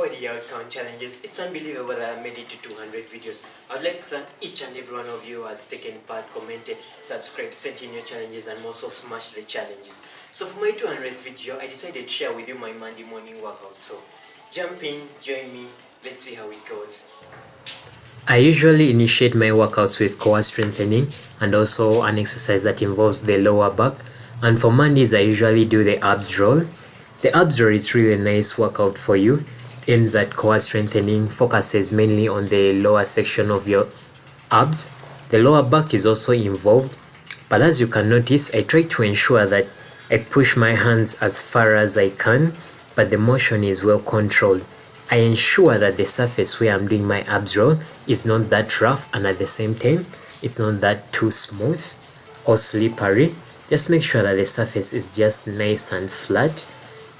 for the out count challenges. It's unbelievable that I made it to 200 videos. I would like to thank each and every one of you who has taken part, commented, subscribed, sent in your challenges, and also smashed the challenges. So for my 200th video, I decided to share with you my Monday morning workout. So jump in, join me, let's see how it goes. I usually initiate my workouts with core strengthening and also an exercise that involves the lower back. And for Mondays, I usually do the abs roll. The abs roll is really a nice workout for you. Aims at core strengthening, focuses mainly on the lower section of your abs. The lower back is also involved, but as you can notice, I try to ensure that I push my hands as far as I can, but the motion is well controlled. I ensure that the surface where I'm doing my abs roll is not that rough, and at the same time, it's not that too smooth or slippery. Just make sure that the surface is just nice and flat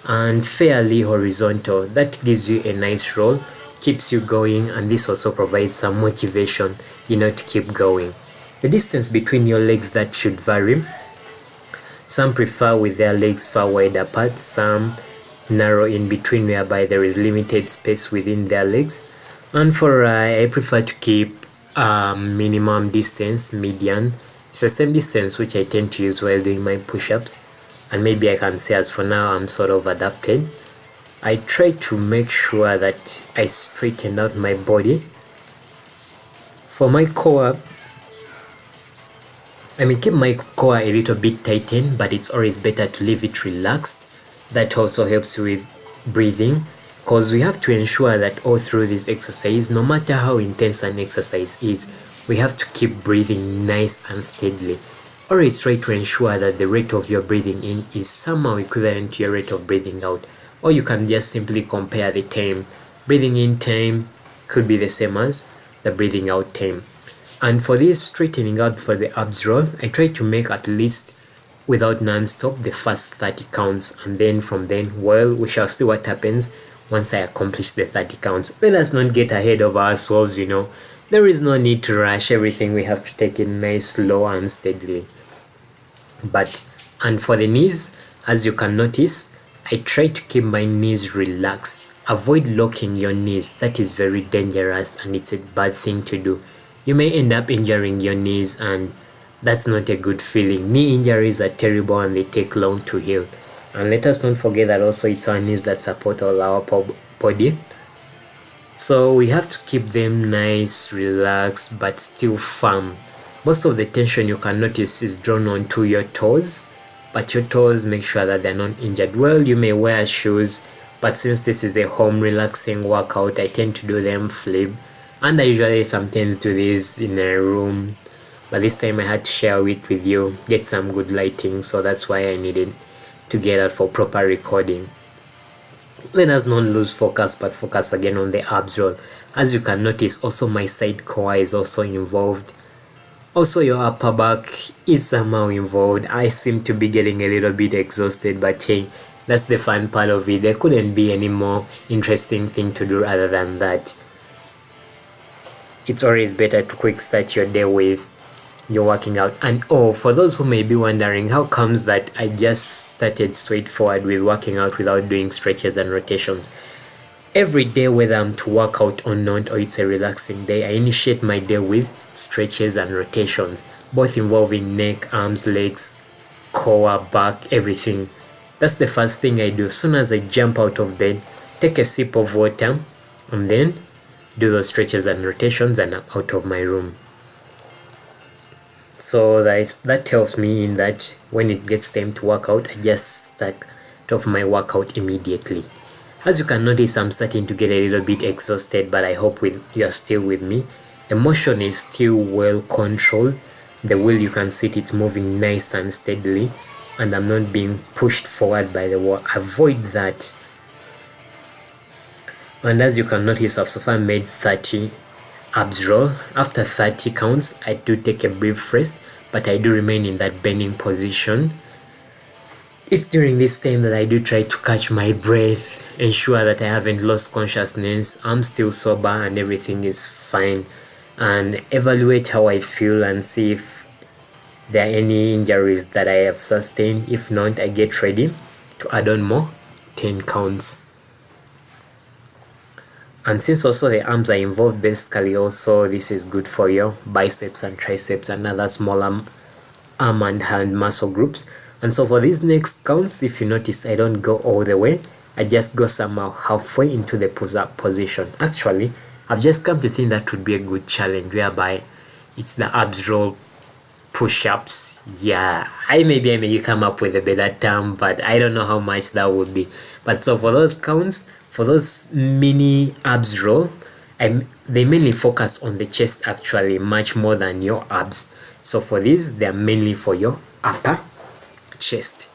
and fairly horizontal. That gives you a nice roll, keeps you going, and this also provides some motivation, to keep going. The distance between your legs, that should vary. Some prefer with their legs far wide apart, some narrow in between whereby there is limited space within their legs, and for I prefer to keep minimum distance, median. It's the same distance which I tend to use while doing my push-ups, and maybe I can say as for now I'm sort of adapted. I try to make sure that I straighten out my body. For my core, I may keep my core a little bit tightened, but it's always better to leave it relaxed. That also helps with breathing, because we have to ensure that all through this exercise, no matter how intense an exercise is, we have to keep breathing nice and steadily. Always try to ensure that the rate of your breathing in is somehow equivalent to your rate of breathing out, or you can just simply compare the time. Breathing in time could be the same as the breathing out time. And for this straightening out for the abs roll, I try to make at least, without non-stop, the first 30 counts, and then from then, well, we shall see what happens once I accomplish the 30 counts. Let us not get ahead of ourselves, There is no need to rush everything. We have to take it nice, slow, and steadily. And for the knees, as you can notice, I try to keep my knees relaxed. Avoid locking your knees. That is very dangerous, and it's a bad thing to do. You may end up injuring your knees, and that's not a good feeling. Knee injuries are terrible and they take long to heal. And let us not forget that also it's our knees that support all our body. So we have to keep them nice, relaxed, but still firm. Most of the tension, you can notice, is drawn onto your toes, but your toes, make sure that they're not injured. Well, you may wear shoes, but since this is a home relaxing workout, I tend to do them flip, and I usually sometimes do this in a room, but this time I had to share it with you, get some good lighting, so that's why I needed to get out for proper recording. Let us not lose focus, but focus again on the abs roll. As you can notice, also my side core is also involved. Also your upper back is somehow involved. I seem to be getting a little bit exhausted, but hey, that's the fun part of it. There couldn't be any more interesting thing to do other than that. It's always better to quick start your day with your working out. And for those who may be wondering, how comes that I just started straightforward with working out without doing stretches and rotations? Every day, whether I'm to work out or not, or it's a relaxing day, I initiate my day with stretches and rotations, both involving neck, arms, legs, core, back, everything. That's the first thing I do. As soon as I jump out of bed, take a sip of water, and then do those stretches and rotations, and I'm out of my room. So that helps me in that when it gets time to work out, I just start off my workout immediately. As you can notice, I'm starting to get a little bit exhausted, but I hope you're still with me. The motion is still well controlled. The wheel, you can see it's moving nice and steadily, and I'm not being pushed forward by the wall. Avoid that. And as you can notice, I've so far made 30 abs roll. After 30 counts, I do take a brief rest, but I do remain in that bending position. It's during this time that I do try to catch my breath, ensure that I haven't lost consciousness, I'm still sober and everything is fine, and evaluate how I feel and see if there are any injuries that I have sustained. If not, I get ready to add on more 10 counts. And since also the arms are involved, basically also this is good for your biceps and triceps and other smaller arm and hand muscle groups. And so for these next counts, if you notice, I don't go all the way, I just go somehow halfway into the push-up position. Actually, I've just come to think that would be a good challenge whereby it's the abs roll push-ups. Yeah, I may come up with a better term, but I don't know how much that would be. But so for those counts, for those mini abs roll, they mainly focus on the chest actually much more than your abs. So for these, they're mainly for your upper chest.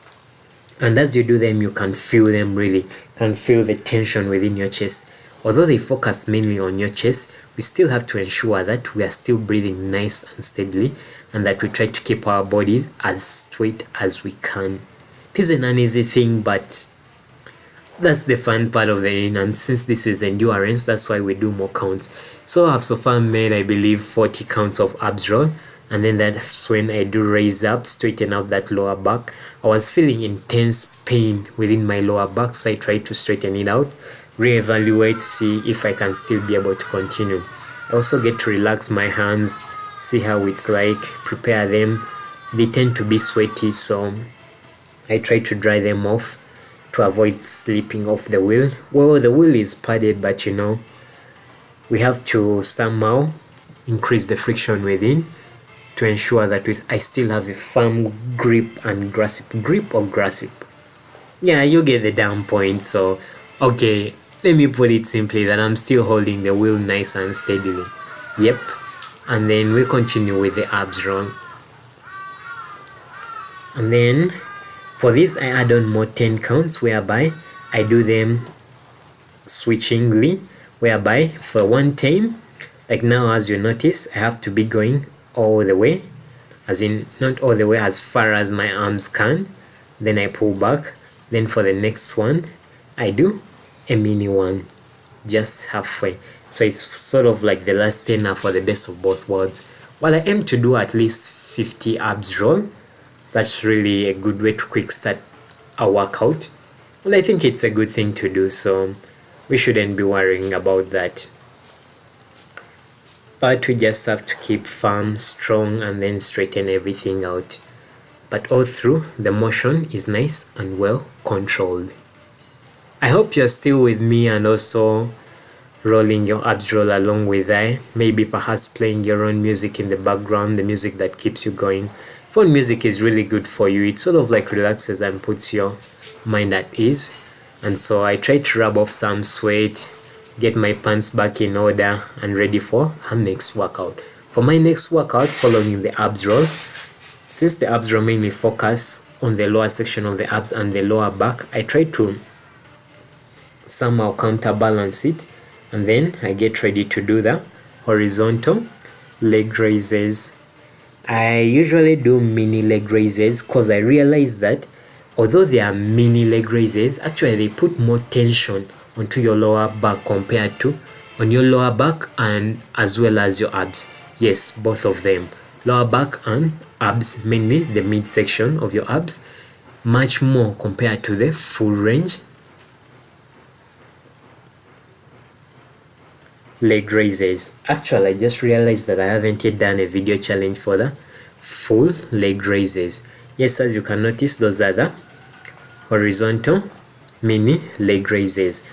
And as you do them, you can feel them really, can feel the tension within your chest. Although they focus mainly on your chest, we still have to ensure that we are still breathing nice and steadily and that we try to keep our bodies as straight as we can. It isn't an easy thing, but that's the fun part of the ring, and since this is endurance, that's why we do more counts. So I've so far made, I believe, 40 counts of abs roll, and then that's when I do raise up, straighten out that lower back. I was feeling intense pain within my lower back, so I tried to straighten it out, reevaluate, see if I can still be able to continue. I also get to relax my hands, see how it's like, prepare them. They tend to be sweaty, so I try to dry them off to avoid slipping off the wheel. Well, the wheel is padded, but you know, we have to somehow increase the friction within to ensure that I still have a firm grip and grasp. Yeah, you get the down point. So okay, let me put it simply that I'm still holding the wheel nice and steadily. Yep. And then we continue with the abs roll. And then for this, I add on more 10 counts whereby I do them switchingly, whereby for one time, like now as you notice, I have to be going all the way, as in not all the way, as far as my arms can, then I pull back. Then for the next one, I do a mini one, just halfway. So it's sort of like the last 10 for the best of both worlds. While I aim to do at least 50 abs roll, that's really a good way to quick start a workout. Well, I think it's a good thing to do, so we shouldn't be worrying about that. But we just have to keep firm, strong, and then straighten everything out. But all through, the motion is nice and well controlled. I hope you're still with me and also rolling your abs roll along with I. Maybe perhaps playing your own music in the background, the music that keeps you going. Phone music is really good for you. It sort of like relaxes and puts your mind at ease. And so I try to rub off some sweat, get my pants back in order and ready for our next workout. For my next workout, following the abs roll, since the abs roll mainly focus on the lower section of the abs and the lower back, I try to somehow counterbalance it, and then I get ready to do the horizontal leg raises. I usually do mini leg raises because I realize that although they are mini leg raises, actually they put more tension onto your lower back compared to on your lower back and as well as your abs. Yes, both of them, lower back and abs, mainly the midsection of your abs, much more compared to the full range leg raises. Actually, I just realized that I haven't yet done a video challenge for the full leg raises. Yes, as you can notice, those are the horizontal mini leg raises.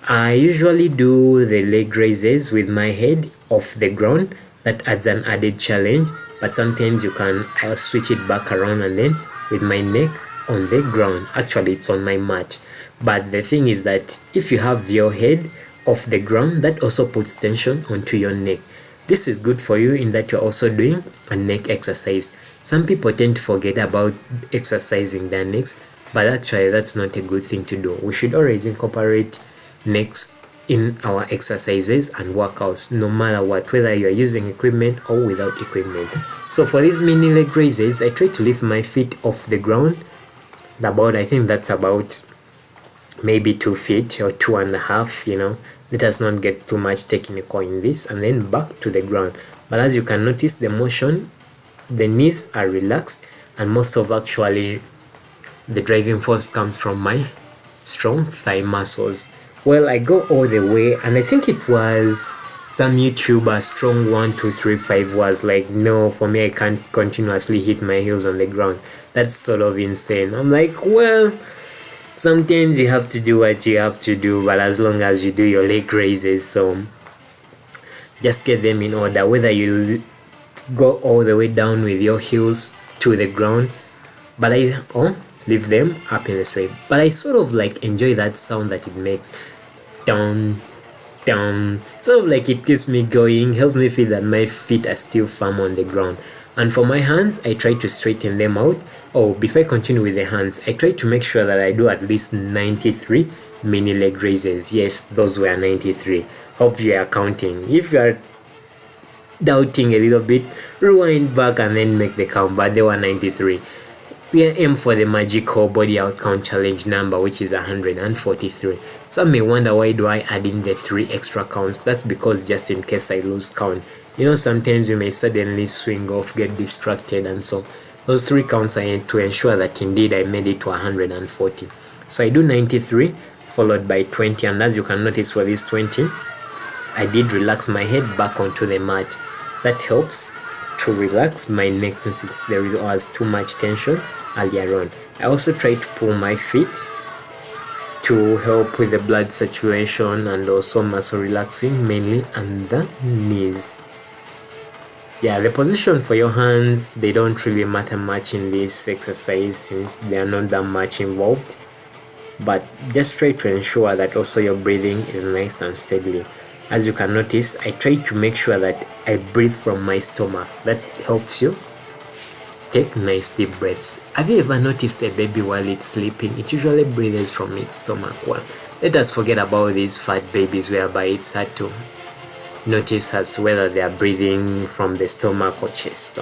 I usually do the leg raises with my head off the ground. That adds an added challenge, but sometimes I'll switch it back around and then with my neck on the ground. Actually, it's on my mat. But the thing is that if you have your head off the ground, that also puts tension onto your neck. This is good for you in that you're also doing a neck exercise. Some people tend to forget about exercising their necks, but actually that's not a good thing to do. We should always incorporate necks in our exercises and workouts, no matter what, whether you're using equipment or without equipment. So for these mini leg raises, I try to lift my feet off the ground. I think that's about maybe 2 feet or 2.5, you know. Let us not get too much technical in this, and then back to the ground. But as you can notice, the motion, the knees are relaxed, and most of actually the driving force comes from my strong thigh muscles. Well, I go all the way, and I think it was some YouTuber Strong1235 was like, no, for me I can't continuously hit my heels on the ground. That's sort of insane. I'm like, well, sometimes you have to do what you have to do, but as long as you do your leg raises, so just get them in order. Whether you go all the way down with your heels to the ground, but leave them up in the straight. But I sort of like enjoy that sound that it makes, down, down. Sort of like it keeps me going, helps me feel that my feet are still firm on the ground. And for my hands, I try to straighten them out. Oh, before I continue with the hands, I try to make sure that I do at least 93 mini leg raises. Yes, those were 93. Hope you are counting. If you are doubting a little bit, rewind back and then make the count, but they were 93. We aim for the magical body out count challenge number, which is 143. Some may wonder, why do I add in the 3 extra counts? That's because just in case I lose count. You know, sometimes you may suddenly swing off, get distracted, and so those 3 counts are to ensure that indeed I made it to 140. So I do 93 followed by 20, and as you can notice for this 20, I did relax my head back onto the mat. That helps to relax my neck since there was too much tension earlier on. I also try to pull my feet to help with the blood circulation and also muscle relaxing, mainly on the knees. Yeah, the position for your hands, they don't really matter much in this exercise since they are not that much involved, but just try to ensure that also your breathing is nice and steady. As you can notice, I try to make sure that I breathe from my stomach. That helps you take nice deep breaths. Have you ever noticed a baby while it's sleeping? It usually breathes from its stomach. Well, let us forget about these fat babies whereby it's hard to notice as whether they are breathing from the stomach or chest.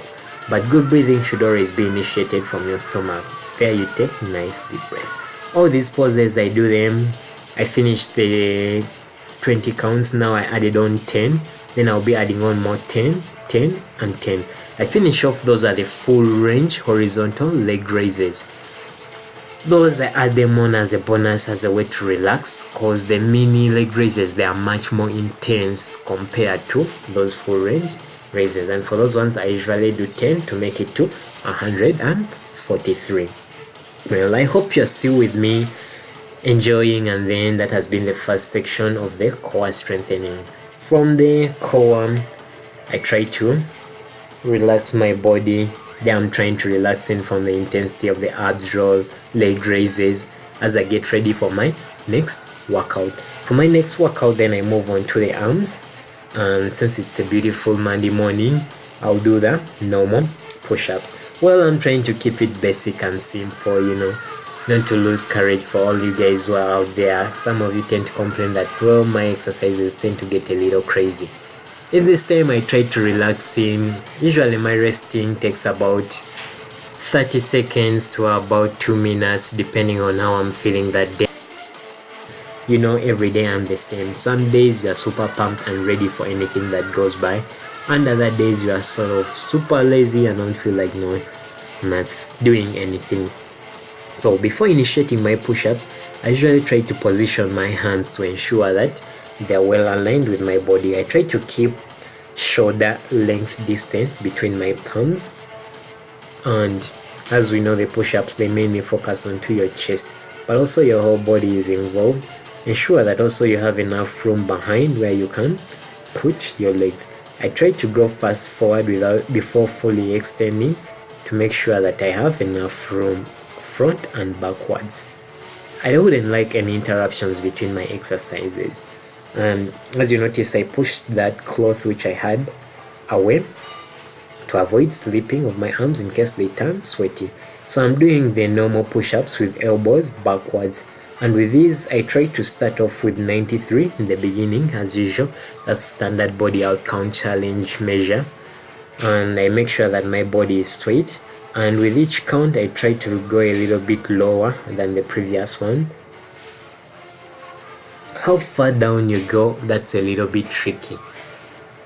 But good breathing should always be initiated from your stomach. There you take nice deep breaths. All these poses, I do them. I finish the 20 counts. Now I added on 10. Then I'll be adding on more 10, 10, and 10. I finish off. Those are the full range horizontal leg raises. Those I add them on as a bonus, as a way to relax, because the mini leg raises, they are much more intense compared to those full range raises. And for those ones, I usually do 10 to make it to 143. Well, I hope you're still with me, enjoying, and then that has been the first section of the core strengthening. From the core, I try to relax my body. There I'm trying to relax in from the intensity of the abs roll, leg raises, as I get ready for my next workout. For my next workout, then I move on to the arms, and since it's a beautiful Monday morning, I'll do the normal push-ups. Well, I'm trying to keep it basic and simple, you know, not to lose courage for all you guys who are out there. Some of you tend to complain that, well, my exercises tend to get a little crazy. In this time, I try to relax in. Usually my resting takes about 30 seconds to about 2 minutes, depending on how I'm feeling that day. You know, every day I'm the same. Some days you are super pumped and ready for anything that goes by, and other days you are sort of super lazy and don't feel like not doing anything. So before initiating my push-ups, I usually try to position my hands to ensure that they're well aligned with my body. I try to keep shoulder length distance between my palms, and as we know, the push-ups, they mainly focus onto your chest, but also your whole body is involved. Ensure that also you have enough room behind where you can put your legs. I try to go fast forward before fully extending to make sure that I have enough room front and backwards. I wouldn't like any interruptions between my exercises. And as you notice, I pushed that cloth which I had away to avoid slipping of my arms in case they turn sweaty. So I'm doing the normal push-ups with elbows backwards, and with these I try to start off with 93 in the beginning as usual. That's standard body out count challenge measure, and I make sure that my body is straight, and with each count I try to go a little bit lower than the previous one. How far down you go, that's a little bit tricky,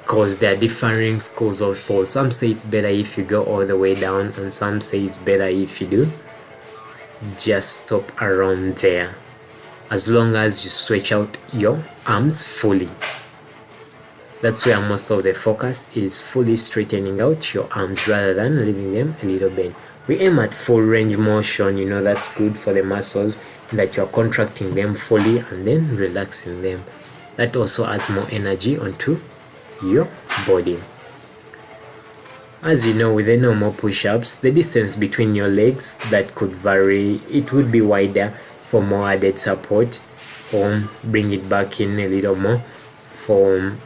because there are differing schools of thought. Some say it's better if you go all the way down, and some say it's better if you do just stop around there. as long as you stretch out your arms fully. That's where most of the focus is, fully straightening out your arms rather than leaving them a little bent. We aim at full range motion, you know, that's good for the muscles, that you're contracting them fully and then relaxing them. That also adds more energy onto your body. As you know, with the normal push-ups, the distance between your legs, that could vary. It would be wider for more added support, or bring it back in a little more for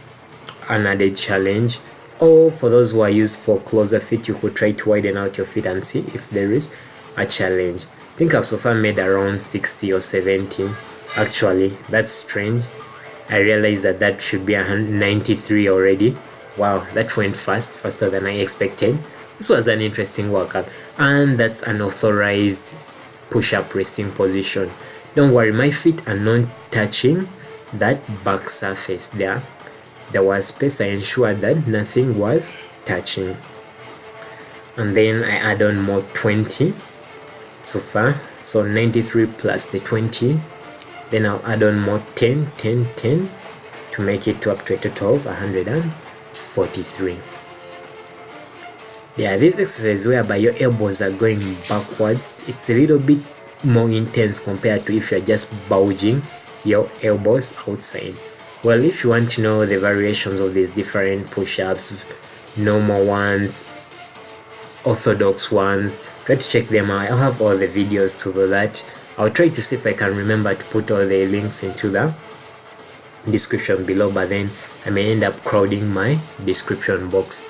an added challenge. Or for those who are used for closer fit, you could try to widen out your feet and see if there is a challenge. I think I've so far made around 60 or 70. Actually, that's strange. I realized that should be 93 already. Wow, that went faster than I expected. This was an interesting workout, and that's an authorized push-up resting position. Don't worry, my feet are not touching that back surface there. There was space. I ensured that nothing was touching. And then I add on more 20 so far. So 93 plus the 20. Then I'll add on more 10 to make it to up to a total of 143. Yeah, this exercise whereby your elbows are going backwards, it's a little bit more intense compared to if you're just bulging your elbows outside. Well, if you want to know the variations of these different push-ups, normal ones, orthodox ones, try to check them out. I'll have all the videos to do that. I'll try to see if I can remember to put all the links into the description below, but then I may end up crowding my description box.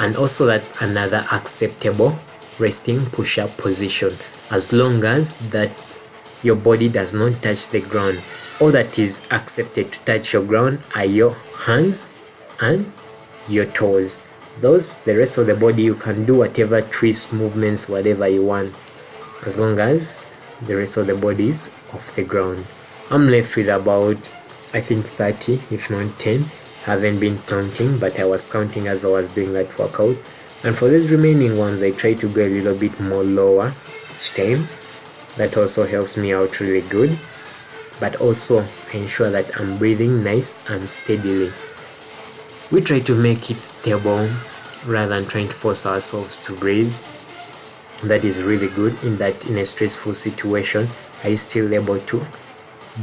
And also, that's another acceptable resting push-up position, as long as that your body does not touch the ground. All that is accepted to touch your ground are your hands and your toes. The rest of the body, you can do whatever twist movements, whatever you want, as long as the rest of the body is off the ground. I'm left with about, I think, 30, if not 10. Haven't been counting, but I was counting as I was doing that workout. And for these remaining ones, I try to go a little bit more lower each time. That also helps me out really good. But also I ensure that I'm breathing nice and steadily. We try to make it stable rather than trying to force ourselves to breathe. That is really good, in that in a stressful situation, are you still able to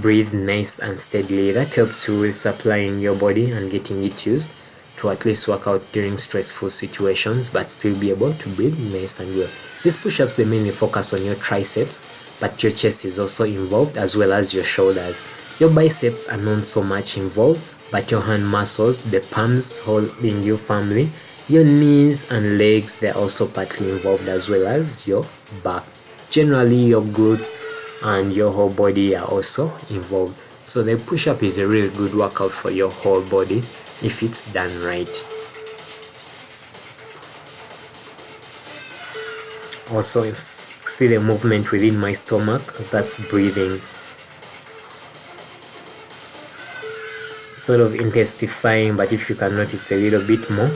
breathe nice and steadily? That helps you with supplying your body and getting it used to at least work out during stressful situations, but still be able to breathe nice and well. These push-ups, they mainly focus on your triceps, but your chest is also involved, as well as your shoulders. Your biceps are not so much involved, but your hand muscles, the palms holding you firmly, your knees and legs, they're also partly involved, as well as your back. Generally, your glutes and your whole body are also involved. So the push-up is a really good workout for your whole body if it's done right. Also, see the movement within my stomach, that's breathing. It's sort of intensifying, but if you can notice, a little bit more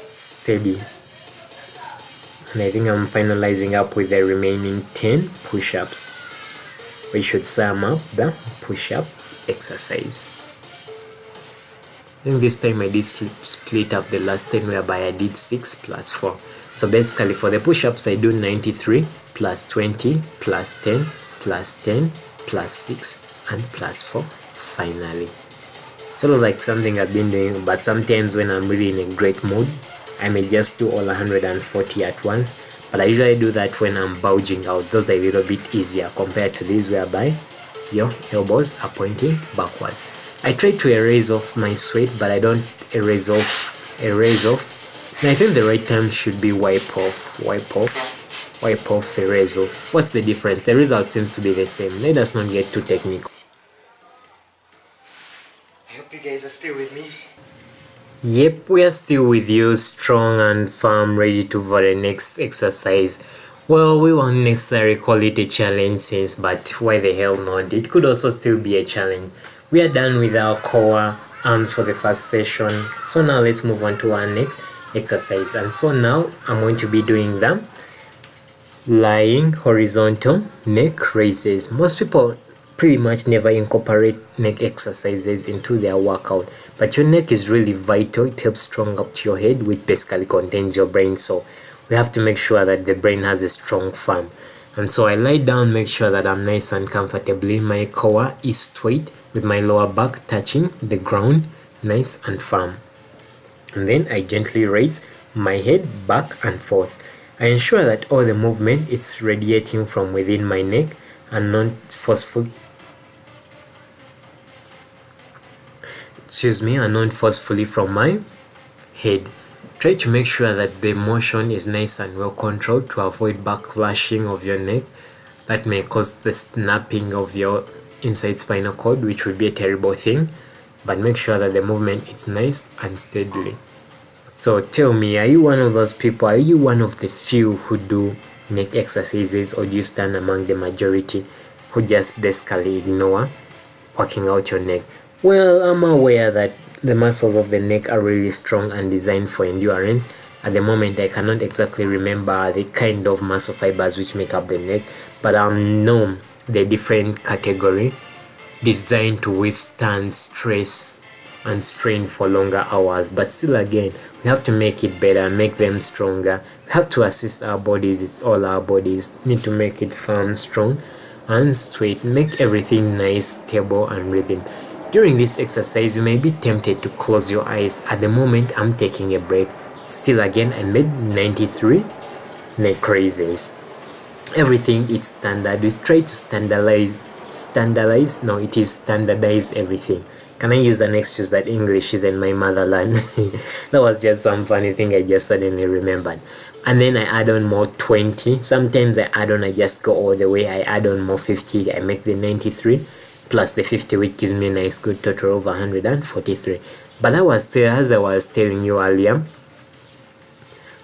steady. And I think I'm finalizing up with the remaining 10 push-ups. We should sum up the push-up exercise. I think this time I did split up the last 10, whereby I did 6 plus 4. So basically for the push-ups, I do 93 plus 20 plus 10 plus 10 plus 6 and plus 4 finally. Sort of like something I've been doing, but sometimes when I'm really in a great mood, I may just do all 140 at once. But I usually do that when I'm bulging out. Those are a little bit easier compared to these whereby your elbows are pointing backwards. I try to erase off my sweat, but I don't erase off. And I think the right term should be wipe off, erase off. What's the difference? The result seems to be the same. Let us not get too technical. I hope you guys are still with me. Yep, we are still with you, strong and firm, ready to for the next exercise. Well, we won't necessarily call it a challenge since, but why the hell not? It could also still be a challenge. We are done with our core arms for the first session. So now let's move on to our next exercise. And so now I'm going to be doing the lying horizontal neck raises. Most people pretty much never incorporate neck exercises into their workout, but your neck is really vital. It helps strong up to your head, which basically contains your brain. So we have to make sure that the brain has a strong farm. And so I lie down, make sure that I'm nice and comfortably. My core is straight with my lower back touching the ground, nice and firm. And then I gently raise my head back and forth. I ensure that all the movement is radiating from within my neck and not forcefully from my head. Try to make sure that the motion is nice and well controlled to avoid backlashing of your neck that may cause the snapping of your inside spinal cord, which would be a terrible thing. But make sure that the movement is nice and steadily. So tell me, are you one of those people? Are you one of the few who do neck exercises, or do you stand among the majority who just basically ignore working out your neck? Well, I'm aware that the muscles of the neck are really strong and designed for endurance. At the moment, I cannot exactly remember the kind of muscle fibers which make up the neck, but I know the different category designed to withstand stress and strain for longer hours. But still, again, we have to make it better, make them stronger. We have to assist our bodies. It's all our bodies. Need to make it firm, strong and straight. Make everything nice, stable and rhythm. During this exercise, you may be tempted to close your eyes. At the moment, I'm taking a break. Still, again, I made 93 neck raises. Everything is standard. We try to standardize everything. Can I use an excuse that English isn't my motherland? That was just some funny thing I just suddenly remembered. And then I add on more 20. Sometimes I just go all the way. I add on more 50. I make the 93 plus the 50, which gives me a nice good total of 143. But that was still, as I was telling you earlier,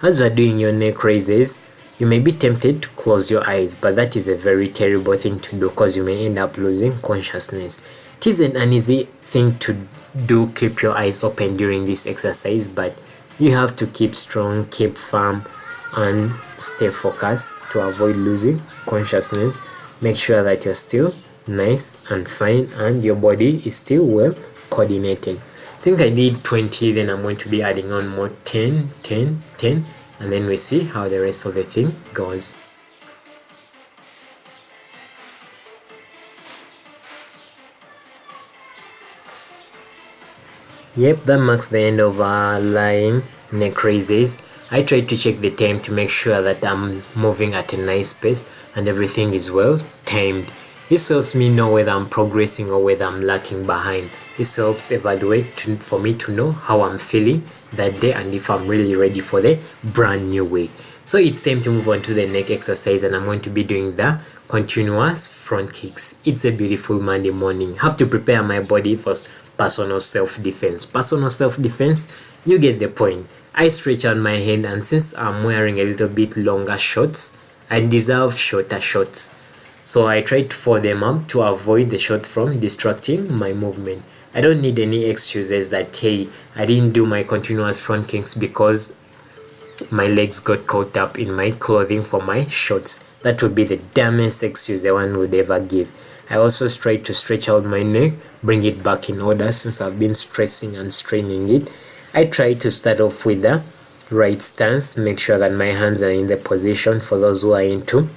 as you are doing your neck raises, you may be tempted to close your eyes, but that is a very terrible thing to do because you may end up losing consciousness. It isn't an easy thing to do, keep your eyes open during this exercise, but you have to keep strong, keep firm and stay focused to avoid losing consciousness. Make sure that you're still nice and fine and your body is still well coordinated. I think I did 20, then I'm going to be adding on more 10, and then we see how the rest of the thing goes. Yep, that marks the end of our lying neck raises. I try to check the time to make sure that I'm moving at a nice pace and everything is well timed. This helps me know whether I'm progressing or whether I'm lacking behind. This helps evaluate for me to know how I'm feeling that day and if I'm really ready for the brand new week. So it's time to move on to the neck exercise, and I'm going to be doing the continuous front kicks. It's a beautiful Monday morning. I have to prepare my body for personal self-defense. Personal self-defense, you get the point. I stretch out my hand, and since I'm wearing a little bit longer shorts, I deserve shorter shorts. So I try to fold them up to avoid the shorts from distracting my movement. I don't need any excuses that, hey, I didn't do my continuous front kicks because my legs got caught up in my clothing for my shorts. That would be the dumbest excuse anyone would ever give. I also try to stretch out my neck, bring it back in order since I've been stressing and straining it. I try to start off with the right stance, make sure that my hands are in the position for those who are into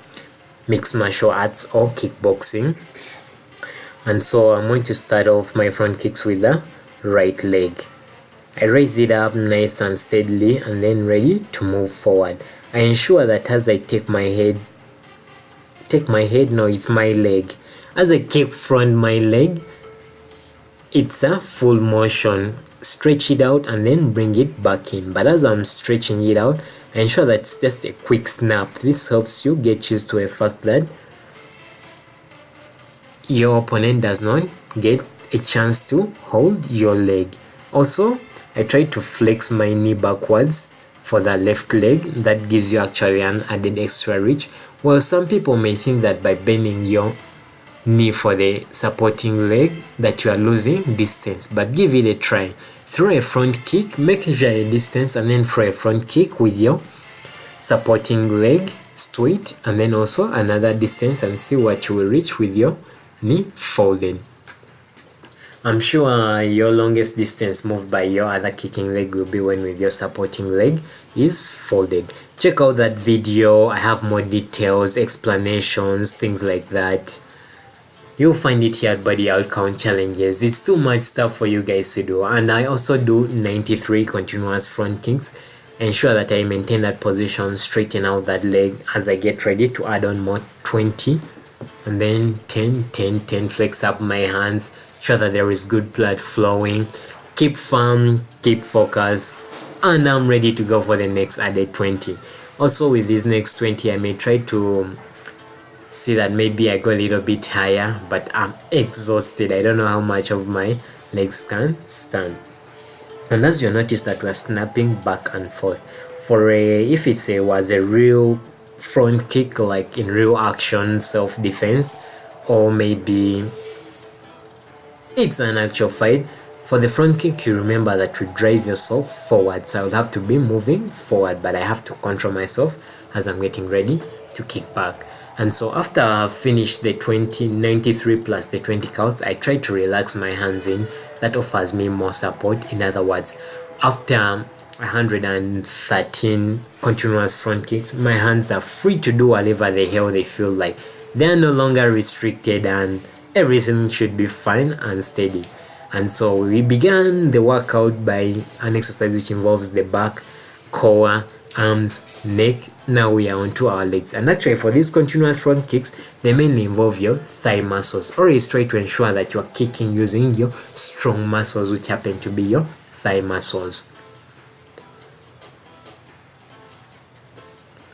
mixed martial arts or kickboxing. And so I'm going to start off my front kicks with the right leg. I raise it up nice and steadily and then ready to move forward. I ensure that as I it's my leg. As I kick front my leg, it's a full motion. Stretch it out and then bring it back in. But as I'm stretching it out, I ensure that it's just a quick snap. This helps you get used to the fact that your opponent does not get a chance to hold your leg. Also, I try to flex my knee backwards for the left leg. That gives you actually an added extra reach. Well, some people may think that by bending your knee for the supporting leg that you are losing distance, but give it a try. Throw a front kick, make sure a distance, and then throw a front kick with your supporting leg straight, and then also another distance, and see what you will reach with your knee folded. I'm sure your longest distance moved by your other kicking leg will be when with your supporting leg is folded. Check out that video. I have more details, explanations, things like that. You'll find it here at Body Out Count Challenges. It's too much stuff for you guys to do. And I also do 93 continuous front kicks. Ensure that I maintain that position, straighten out that leg as I get ready to add on more 20. And then 10, 10, 10, flex up my hands. Sure that there is good blood flowing. Keep firm, keep focused. And I'm ready to go for the next added 20. Also with this next 20, I may try to see that maybe I go a little bit higher, but I'm exhausted. I don't know how much of my legs can stand. And as you notice that we're snapping back and forth. For if it was a real front kick, like in real action, self-defense, or maybe it's an actual fight, for the front kick you remember that you drive yourself forward, so I would have to be moving forward, but I have to control myself as I'm getting ready to kick back. And so after I've finished the 93 plus the 20 counts, I try to relax my hands in. That offers me more support. In other words, after 113 continuous front kicks, my hands are free to do whatever the hell they feel like. They are no longer restricted and everything should be fine and steady. And so we began the workout by an exercise which involves the back, core, arms, neck. Now we are onto our legs, and actually for these continuous front kicks, they mainly involve your thigh muscles. Always try to ensure that you are kicking using your strong muscles, which happen to be your thigh muscles.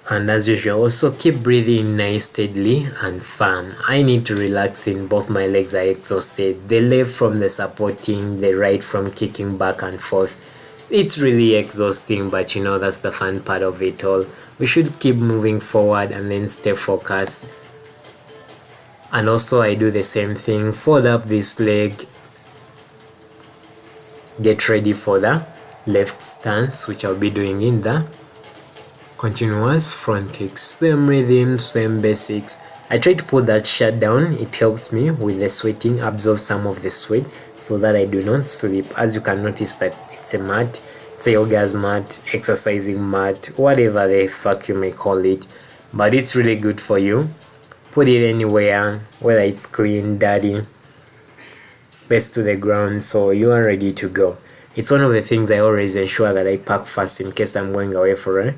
And as usual, also keep breathing nice, steadily and firm. I need to relax in both my legs are exhausted. The left from the supporting, the right from kicking back and forth. It's really exhausting, but you know, that's the fun part of it all. We should keep moving forward and then stay focused. And also I do the same thing, fold up this leg, get ready for the left stance, which I'll be doing in the continuous front kicks. Same rhythm, same basics. I try to put that shirt down. It helps me with the sweating, absorb some of the sweat so that I do not sleep. As you can notice that it's a mat, it's a yoga's mat, exercising mat, whatever the fuck you may call it, but it's really good for you. Put it anywhere, whether it's clean, dirty, best to the ground, so you are ready to go. It's one of the things I always ensure that I pack fast in case I'm going away for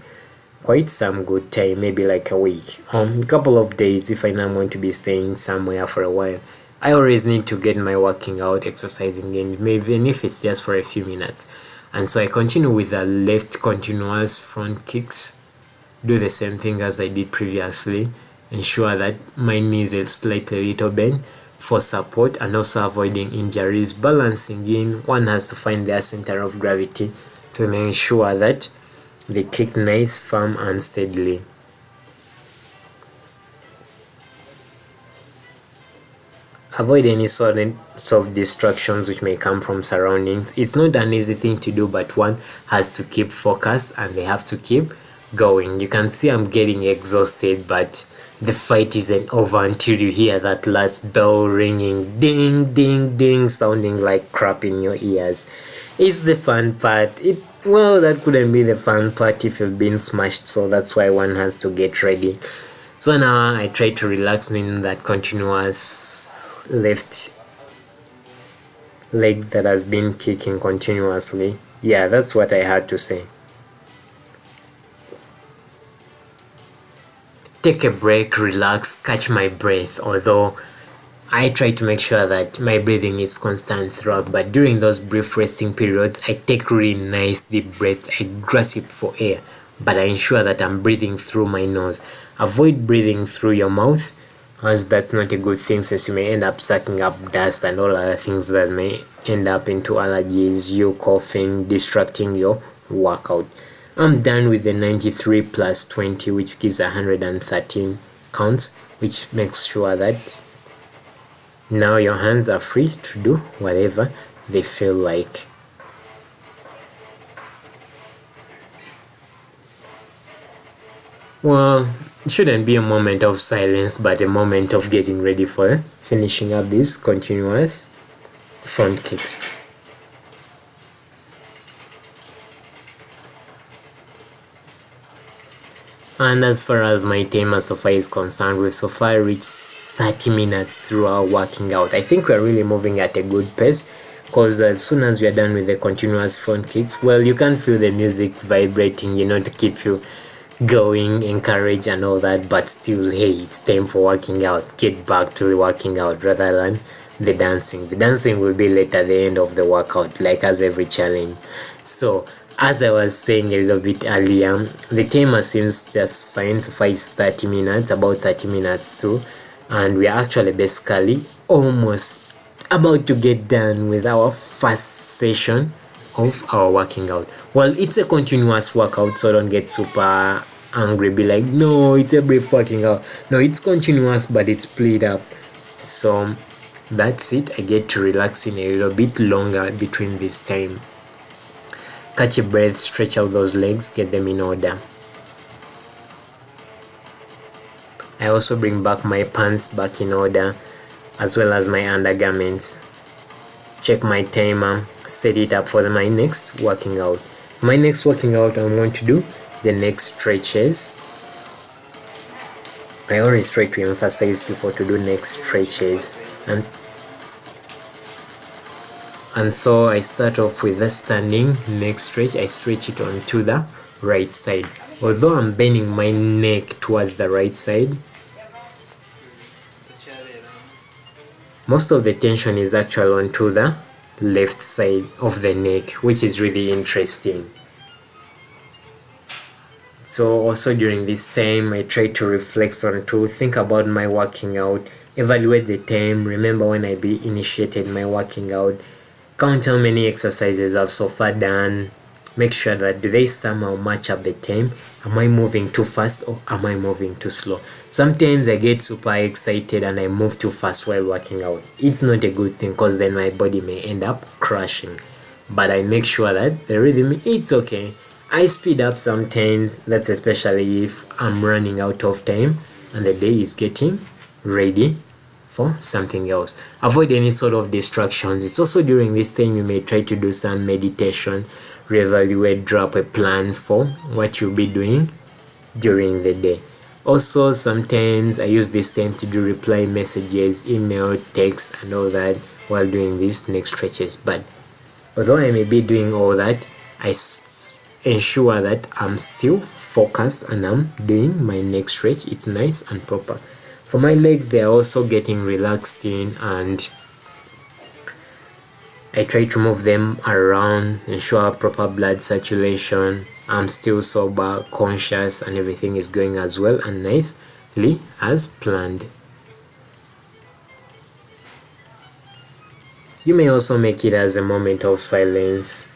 quite some good time, maybe like a week, a couple of days if I know I'm going to be staying somewhere for a while. I always need to get my working out, exercising in, even if it's just for a few minutes. And so I continue with the left continuous front kicks. Do the same thing as I did previously. Ensure that my knees are slightly little bent for support and also avoiding injuries. Balancing in, one has to find their center of gravity to ensure that they kick nice, firm and steadily. Avoid any sort of distractions which may come from surroundings. It's not an easy thing to do, but one has to keep focused and they have to keep going. You can see I'm getting exhausted, but the fight isn't over until you hear that last bell ringing, ding, ding, ding, sounding like crap in your ears. It's the fun part. Well, that couldn't be the fun part if you've been smashed, so that's why one has to get ready. So now I try to relax in that continuous left leg that has been kicking continuously. Yeah, that's what I had to say. Take a break, relax, catch my breath, although I try to make sure that my breathing is constant throughout, but during those brief resting periods, I take really nice deep breaths. I grasp for air, but I ensure that I'm breathing through my nose. Avoid breathing through your mouth, as that's not a good thing, since you may end up sucking up dust and all other things that may end up into allergies, you coughing, distracting your workout. I'm done with the 93 plus 20, which gives 113 counts, which makes sure that now your hands are free to do whatever they feel like. Well, it shouldn't be a moment of silence, but a moment of getting ready for finishing up these continuous front kicks. And as far as my timer so far is concerned, we've so far reached 30 minutes through our working out. I think we're really moving at a good pace, because as soon as we are done with the continuous front kicks, well, you can feel the music vibrating, you know, to keep you going, encourage and all that, but still, hey, it's time for working out. Get back to the working out rather than the dancing. The dancing will be later at the end of the workout, like as every challenge. So as I was saying a little bit earlier, the timer seems just fine. So far it's 30 minutes, about 30 minutes through, and we are actually basically almost about to get done with our first session of our working out. Well, it's a continuous workout, so don't get super angry, be like, no, it's a brief working out. No, it's continuous, but it's split up. So that's it. I get to relax in a little bit longer between this time. Catch a breath, stretch out those legs, get them in order. I also bring back my pants back in order, as well as my undergarments. Check my timer, set it up for my next working out. My next working out, I'm going to do the neck stretches. I always try to emphasize people to do neck stretches, and so I start off with the standing neck stretch. I stretch it onto the right side. Although I'm bending my neck towards the right side, most of the tension is actually onto the left side of the neck, which is really interesting. So also during this time, I try to reflect on to think about my working out, evaluate the time, remember when I initiated my working out, count how many exercises I've so far done, make sure that do they somehow match up the time. Am I moving too fast or am I moving too slow? Sometimes I get super excited and I move too fast while working out. It's not a good thing, because then my body may end up crashing. But I make sure that the rhythm, it's okay. I speed up sometimes, that's especially if I'm running out of time and the day is getting ready for something else. Avoid any sort of distractions. It's also during this time you may try to do some meditation, reevaluate, drop a plan for what you'll be doing during the day. Also, sometimes I use this time to do reply messages, email, text and all that while doing these neck stretches. But although I may be doing all that, I ensure that I'm still focused and I'm doing my neck stretch. It's nice and proper. For my legs, they are also getting relaxed in, and I try to move them around, ensure proper blood circulation. I'm still sober, conscious, and everything is going as well and nicely as planned. You may also make it as a moment of silence.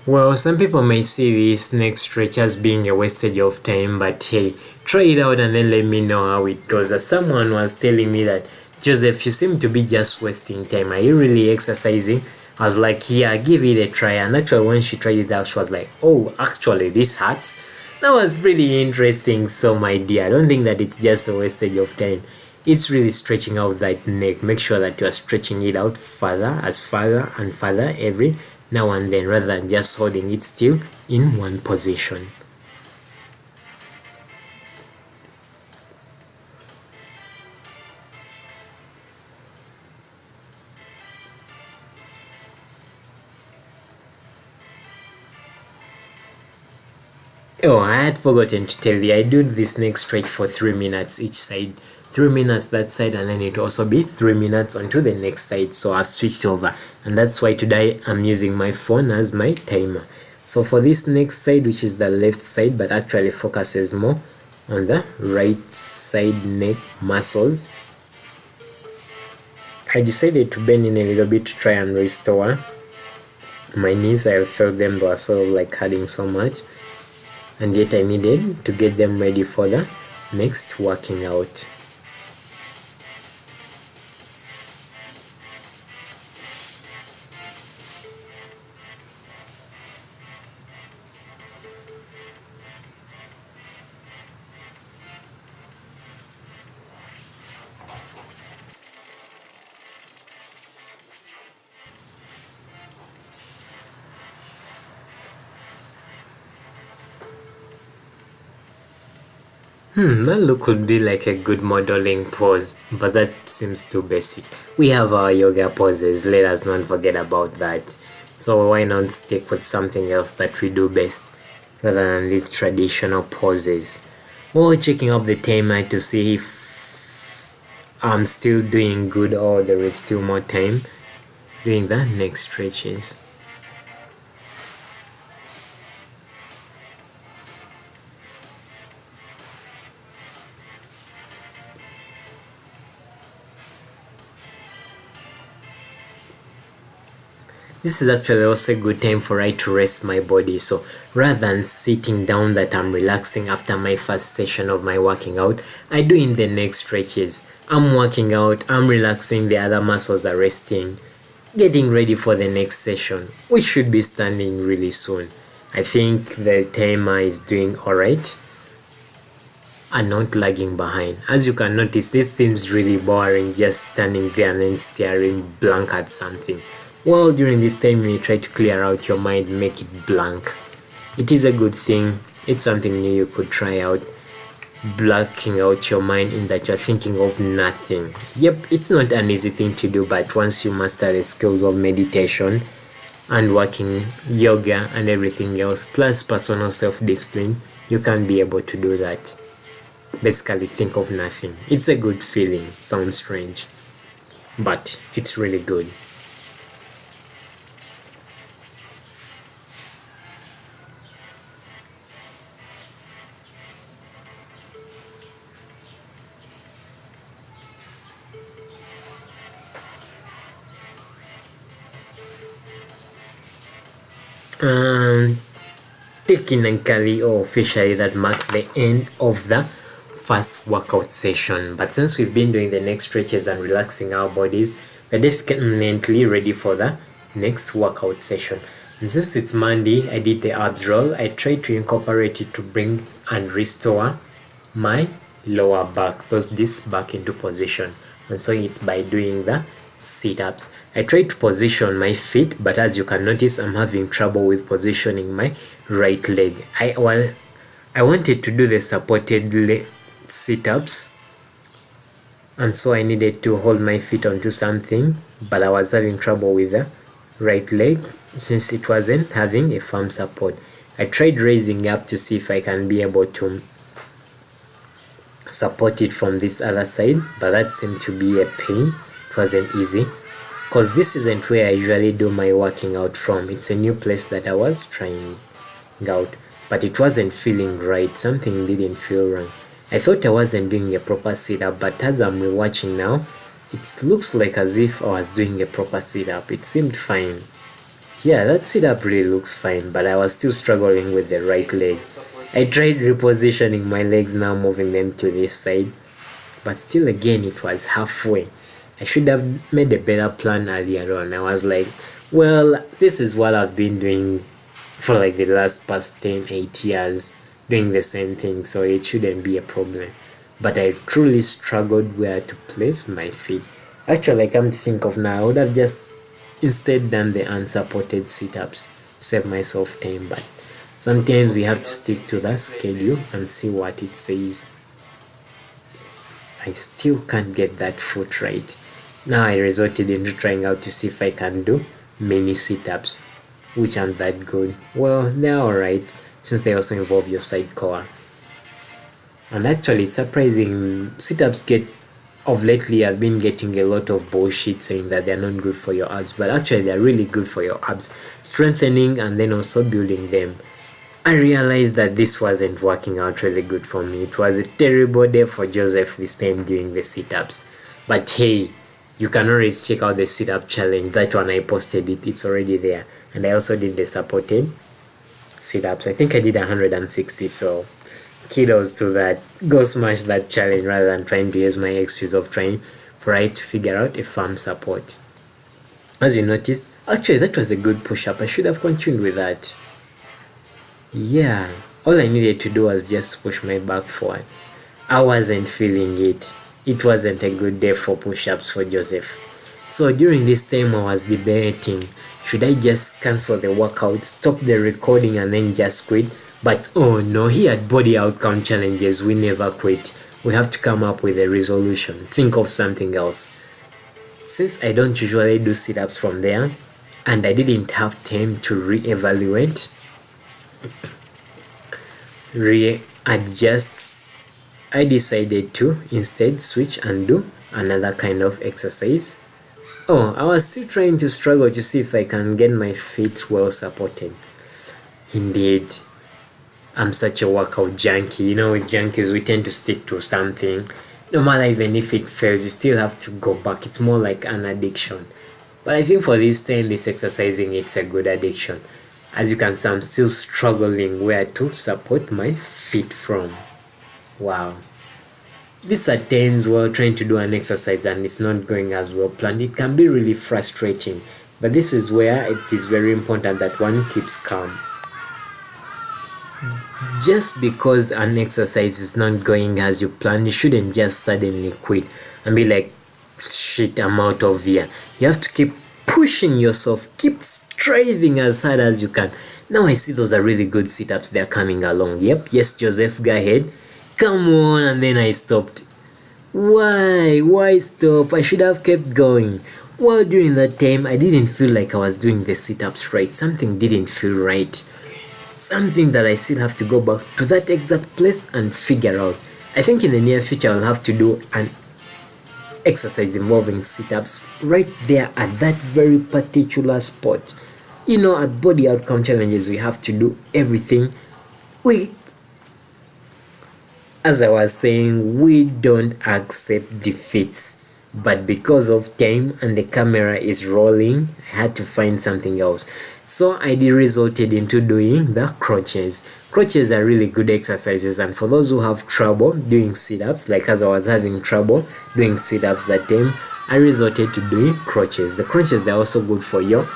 Well, some people may see this neck stretch as being a wastage of time, but hey, try it out and then let me know how it goes. As someone was telling me that, Joseph, you seem to be just wasting time. Are you really exercising? I was like, yeah, give it a try. And actually, when she tried it out, she was like, oh, actually, this hurts. That was pretty interesting. So, my dear, I don't think that it's just a wastage of time. It's really stretching out that neck. Make sure that you are stretching it out further and further every now and then, rather than just holding it still in one position. Oh, I had forgotten to tell you, I do this neck stretch for 3 minutes each side. 3 minutes that side, and then it will also be 3 minutes onto the next side. So I've switched over, and that's why today I'm using my phone as my timer. So for this next side, which is the left side but actually focuses more on the right side neck muscles. I decided to bend in a little bit to try and restore my knees. I felt them were sort of like hurting so much, and yet I needed to get them ready for the next working out. That look could be like a good modeling pose, but that seems too basic. We have our yoga poses, let us not forget about that. So why not stick with something else that we do best, rather than these traditional poses. Or checking up the timer to see if I'm still doing good or there is still more time doing the neck stretches. This is actually also a good time for I to rest my body. So rather than sitting down that I'm relaxing after my first session of my working out, I do in the neck stretches. I'm working out, I'm relaxing, the other muscles are resting, getting ready for the next session, which should be starting really soon. I think the timer is doing alright and not lagging behind. As you can notice, this seems really boring, just standing there and then staring blank at something. Well, during this time you try to clear out your mind, make it blank. It is a good thing. It's something new you could try out. Blocking out your mind in that you're thinking of nothing. Yep, it's not an easy thing to do, but once you master the skills of meditation and working yoga and everything else, plus personal self-discipline, you can be able to do that. Basically think of nothing. It's a good feeling. Sounds strange, but it's really good. Technically or officially that marks the end of the first workout session, but since we've been doing the neck stretches and relaxing our bodies, we're definitely ready for the next workout session. And since it's Monday, I did the abs roll. I tried to incorporate it to bring and restore my lower back, thus this back into position, and so it's by doing the sit-ups. I tried to position my feet, but as you can notice, I'm having trouble with positioning my right leg. I wanted to do the supported leg sit-ups, and so I needed to hold my feet onto something, but I was having trouble with the right leg since it wasn't having a firm support. I tried raising up to see if I can be able to support it from this other side, but that seemed to be a pain. It wasn't easy because this isn't where I usually do my working out from. It's a new place that I was trying out, but it wasn't feeling right. Something didn't feel wrong. I thought I wasn't doing a proper sit-up, but as I'm rewatching now, it looks like as if I was doing a proper sit-up. It seemed fine. Yeah, that sit-up really looks fine, but I was still struggling with the right leg. I tried repositioning my legs, now moving them to this side, but still again it was halfway. I should have made a better plan earlier on. I was like, well, this is what I've been doing for like the past 10-8 years, doing the same thing, so it shouldn't be a problem. But I truly struggled where to place my feet. Actually, I can't think of now. I would have just instead done the unsupported sit-ups, save myself time, but sometimes you have to stick to the schedule and see what it says. I still can't get that foot right. Now I resorted into trying out to see if I can do many sit-ups, which aren't that good. Well, they're alright, since they also involve your side core. And actually, it's surprising, sit-ups of lately I've been getting a lot of bullshit saying that they're not good for your abs, but actually they're really good for your abs, strengthening and then also building them. I realized that this wasn't working out really good for me. It was a terrible day for Joseph this time doing the sit-ups. But hey, you can always check out the sit-up challenge. That one I posted it, it's already there. And I also did the supported sit-ups. I think I did 160, so kudos to that. Go smash that challenge rather than trying to use my excuse of trying for I to figure out a firm support. As you notice, actually that was a good push-up. I should have continued with that. Yeah, all I needed to do was just push my back forward. I wasn't feeling it. It wasn't a good day for push-ups for Joseph. So during this time I was debating, should I just cancel the workout, stop the recording and then just quit? But oh no, he had body outcome challenges. We never quit. We have to come up with a resolution. Think of something else. Since I don't usually do sit-ups from there and I didn't have time to reevaluate, readjust, I decided to instead switch and do another kind of exercise. Oh, I was still trying to struggle to see if I can get my feet well supported. Indeed, I'm such a workout junkie. You know, with junkies we tend to stick to something. No matter even if it fails, you still have to go back. It's more like an addiction. But I think for this time, this exercising, it's a good addiction. As you can see, I'm still struggling where to support my feet from. Wow. These are times while trying to do an exercise and it's not going as well planned. It can be really frustrating. But this is where it is very important that one keeps calm. Just because an exercise is not going as you planned, you shouldn't just suddenly quit and be like, shit, I'm out of here. You have to keep pushing yourself, keep striving as hard as you can. Now I see those are really good sit-ups. They're coming along. Yep, yes, Joseph, go ahead. Come on. And then I stopped. Why stop? I should have kept going. Well, during that time I didn't feel like I was doing the sit-ups right. Something didn't feel right. Something that I still have to go back to that exact place and figure out. I think in the near future I'll have to do an exercise involving sit-ups right there at that very particular spot. You know, at body outcome challenges we have to do everything. As I was saying, we don't accept defeats. But because of time and the camera is rolling, I had to find something else. So I resorted into doing the crunches. Crunches are really good exercises, and for those who have trouble doing sit-ups, like as I was having trouble doing sit-ups that time, I resorted to doing crunches. The crunches, they're also good for your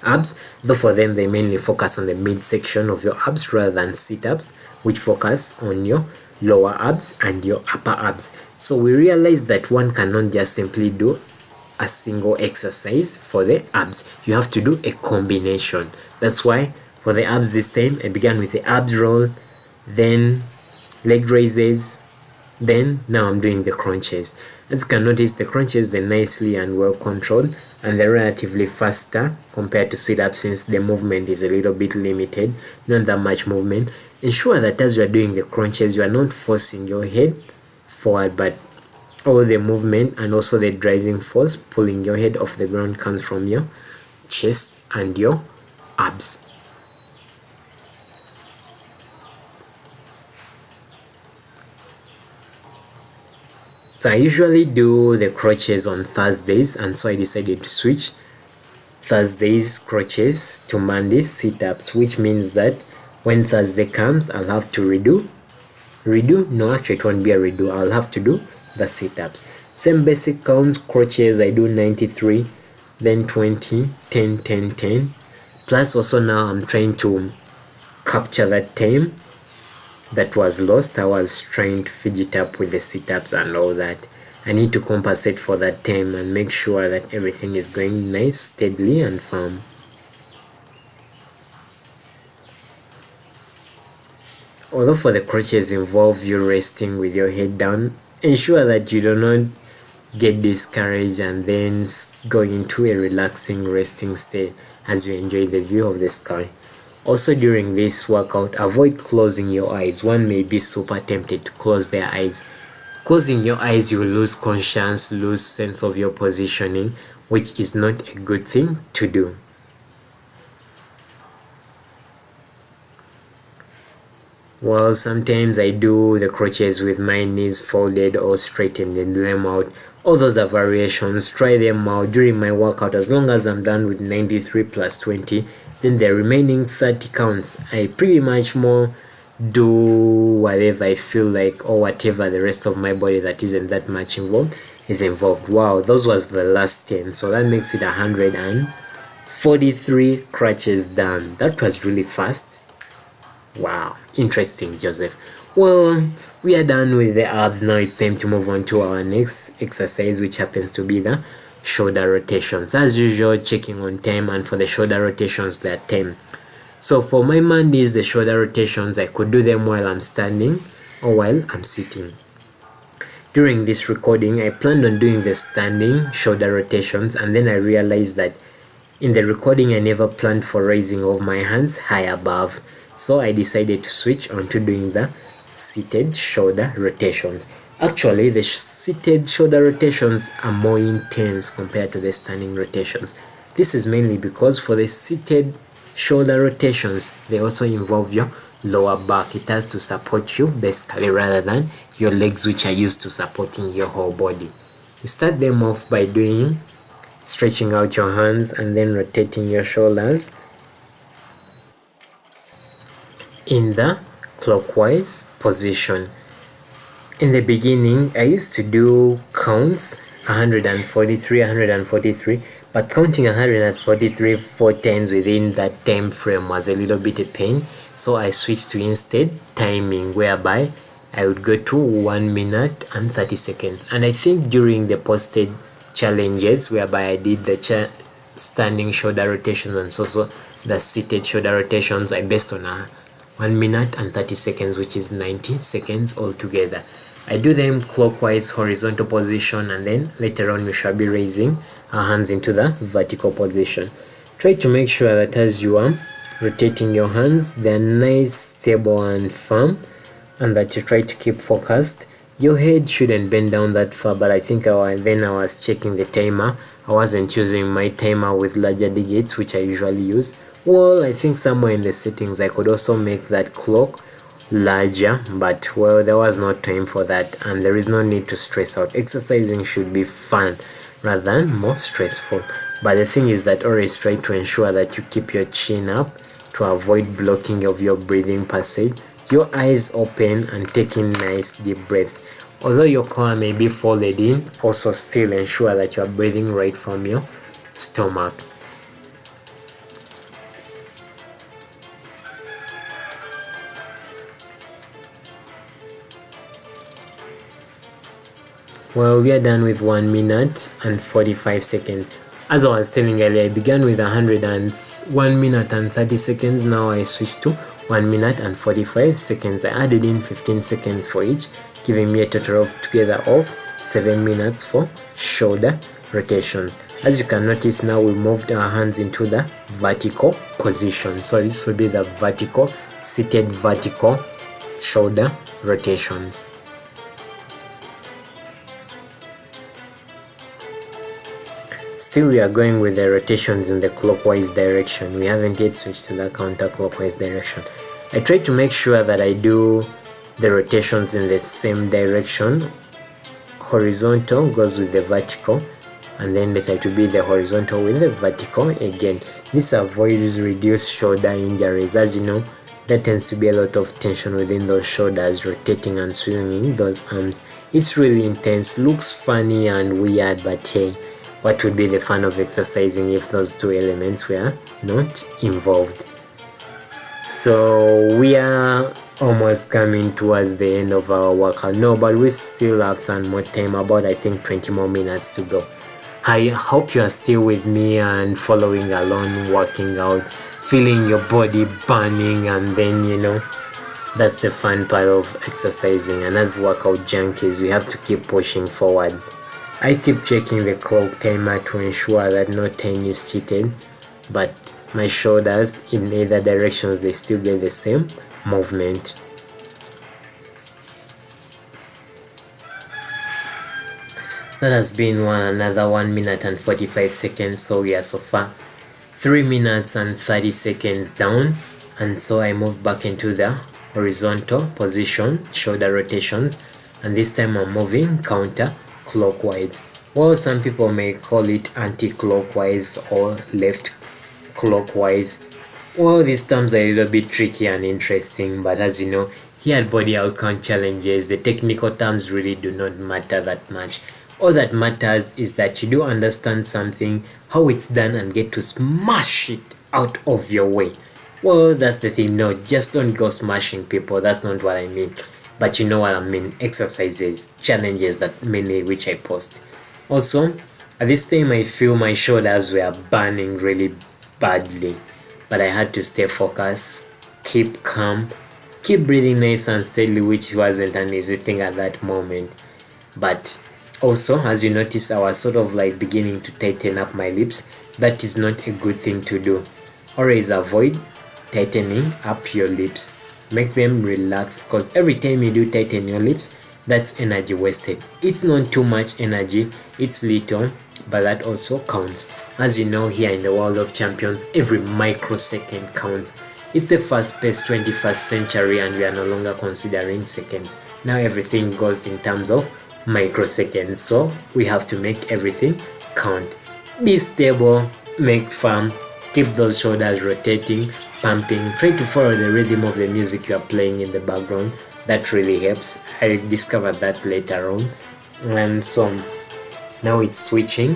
abs, though for them they mainly focus on the midsection of your abs rather than sit-ups, which focus on your lower abs and your upper abs. So we realized that one cannot just simply do a single exercise for the abs. You have to do a combination. That's why for the abs this time I began with the abs roll, then leg raises, then now I'm doing the crunches. As you can notice, the crunches, they're nicely and well controlled, and they're relatively faster compared to sit-ups since the movement is a little bit limited, not that much movement. Ensure that as you are doing the crunches, you are not forcing your head forward, but all the movement and also the driving force pulling your head off the ground comes from your chest and your abs. So I usually do the crunches on Thursdays, and so I decided to switch Thursdays crunches to Mondays sit-ups, which means that when Thursday comes, I'll have to no, actually it won't be a redo. I'll have to do the sit-ups. Same basic counts. Crunches, I do 93, then 20, 10, 10, 10. Plus also now I'm trying to capture that time that was lost. I was trying to fidget up with the sit-ups and all that. I need to compensate for that time and make sure that everything is going nice, steadily and firm. Although for the crunches involve you resting with your head down, ensure that you do not get discouraged and then go into a relaxing resting state as you enjoy the view of the sky. Also during this workout, avoid closing your eyes. One may be super tempted to close their eyes. Closing your eyes, you will lose conscience, lose sense of your positioning, which is not a good thing to do. Well, sometimes I do the crunches with my knees folded or straightened and them out. All those are variations. Try them out during my workout. As long as I'm done with 93 plus 20, then the remaining 30 counts, I pretty much more do whatever I feel like, or whatever the rest of my body that isn't that much involved is involved. Wow, those was the last 10, so that makes it 143 crunches done. That was really fast. Wow, interesting, Joseph. Well, we are done with the abs. Now it's time to move on to our next exercise, which happens to be the shoulder rotations. As usual, checking on time, and for the shoulder rotations, they're 10. So for my Mondays, the shoulder rotations, I could do them while I'm standing or while I'm sitting. During this recording, I planned on doing the standing shoulder rotations, and then I realized that in the recording I never planned for raising of my hands high above, so I decided to switch on to doing the seated shoulder rotations. Actually, the seated shoulder rotations are more intense compared to the standing rotations. This is mainly because for the seated shoulder rotations, they also involve your lower back. It has to support you basically, rather than your legs, which are used to supporting your whole body. You start them off by doing stretching out your hands and then rotating your shoulders in the clockwise position. In the beginning, I used to do counts 143, but counting 143 4 times within that time frame was a little bit a pain, so I switched to instead timing, whereby I would go to 1 minute and 30 seconds. And I think during the posted challenges, whereby I did the standing shoulder rotations and also the seated shoulder rotations, I based on 1 minute and 30 seconds, which is 90 seconds altogether. I do them clockwise horizontal position, and then later on we shall be raising our hands into the vertical position. Try to make sure that as you are rotating your hands, they're nice, stable and firm, and that you try to keep focused. Your head shouldn't bend down that far, but I think I was checking the timer. I wasn't using my timer with larger digits, which I usually use. Well, I think somewhere in the settings I could also make that clock larger, but well, there was no time for that, and there is no need to stress out. Exercising should be fun rather than more stressful. But the thing is that always try to ensure that you keep your chin up to avoid blocking of your breathing passage, your eyes open and taking nice deep breaths. Although your core may be folded in, also still ensure that you are breathing right from your stomach. Well, we are done with 1 minute and 45 seconds. As I was telling earlier, I began with 1 minute and 30 seconds. Now I switched to 1 minute and 45 seconds. I added in 15 seconds for each, giving me a total of together of 7 minutes for shoulder rotations. As you can notice, now we moved our hands into the vertical position. So this will be the vertical, seated vertical shoulder rotations. Still, we are going with the rotations in the clockwise direction. We haven't yet switched to the counterclockwise direction. I try to make sure that I do the rotations in the same direction. Horizontal goes with the vertical, and then later to be the horizontal with the vertical again. This avoids reduced shoulder injuries. As you know, there tends to be a lot of tension within those shoulders, rotating and swinging those arms. It's really intense, looks funny and weird, but hey, what would be the fun of exercising if those two elements were not involved? So we are almost coming towards the end of our workout. No, but we still have some more time, about I think 20 more minutes to go. I hope you are still with me and following along, working out, feeling your body burning, and then that's the fun part of exercising. And as workout junkies, we have to keep pushing forward. I keep checking the clock timer to ensure that no time is cheated, but my shoulders in either directions, they still get the same movement. That has been another 1 minute and 45 seconds, so we are so far 3 minutes and 30 seconds down, and so I moved back into the horizontal position, shoulder rotations, and this time I'm moving counterclockwise. Well, some people may call it anti-clockwise or left clockwise. Well, these terms are a little bit tricky and interesting, but as you know, here at Body Out Count Challenges, the technical terms really do not matter that much. All that matters is that you do understand something, how it's done, and get to smash it out of your way. Well, that's the thing. No, just don't go smashing people. That's not what I mean. But you know what I mean. Exercises, challenges that mainly which I post. Also, at this time I feel my shoulders were burning really badly. But I had to stay focused, keep calm, keep breathing nice and steadily, which wasn't an easy thing at that moment. But also, as you notice, I was sort of like beginning to tighten up my lips. That is not a good thing to do. Always avoid tightening up your lips. Make them relax, because every time you do tighten your lips, that's energy wasted. It's not too much energy, it's little, but that also counts. As you know, here in the world of champions, every microsecond counts. It's a fast-paced 21st century and we are no longer considering seconds. Now everything goes in terms of microseconds, so we have to make everything count. Be stable, make firm, keep those shoulders rotating, pumping, try to follow the rhythm of the music you are playing in the background. That really helps. I discovered that later on. And so now it's switching.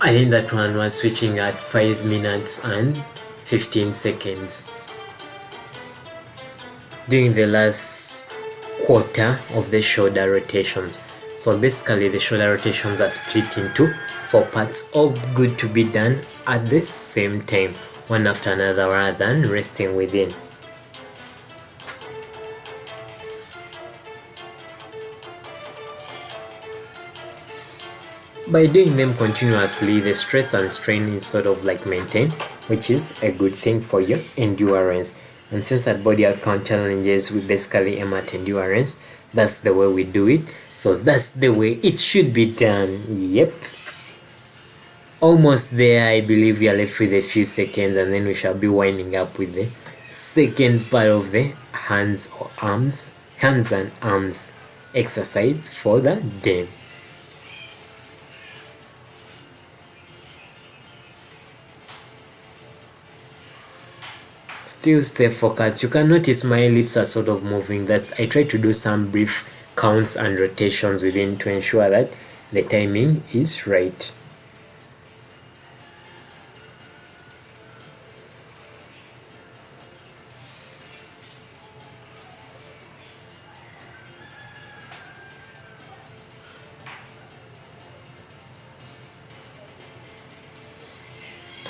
I think that one was switching at 5 minutes and 15 seconds. Doing the last quarter of the shoulder rotations. So basically the shoulder rotations are split into 4 parts, all good to be done at the same time, one after another, rather than resting within. By doing them continuously, the stress and strain is sort of like maintained, which is a good thing for your endurance. And since at Body Out Count Challenges we basically aim at endurance, that's the way we do it. So that's the way it should be done. Yep. Almost there. I believe we are left with a few seconds and then we shall be winding up with the second part of the hands and arms exercise for the day. Still stay focused. You can notice my lips are sort of moving. I try to do some brief counts and rotations within to ensure that the timing is right.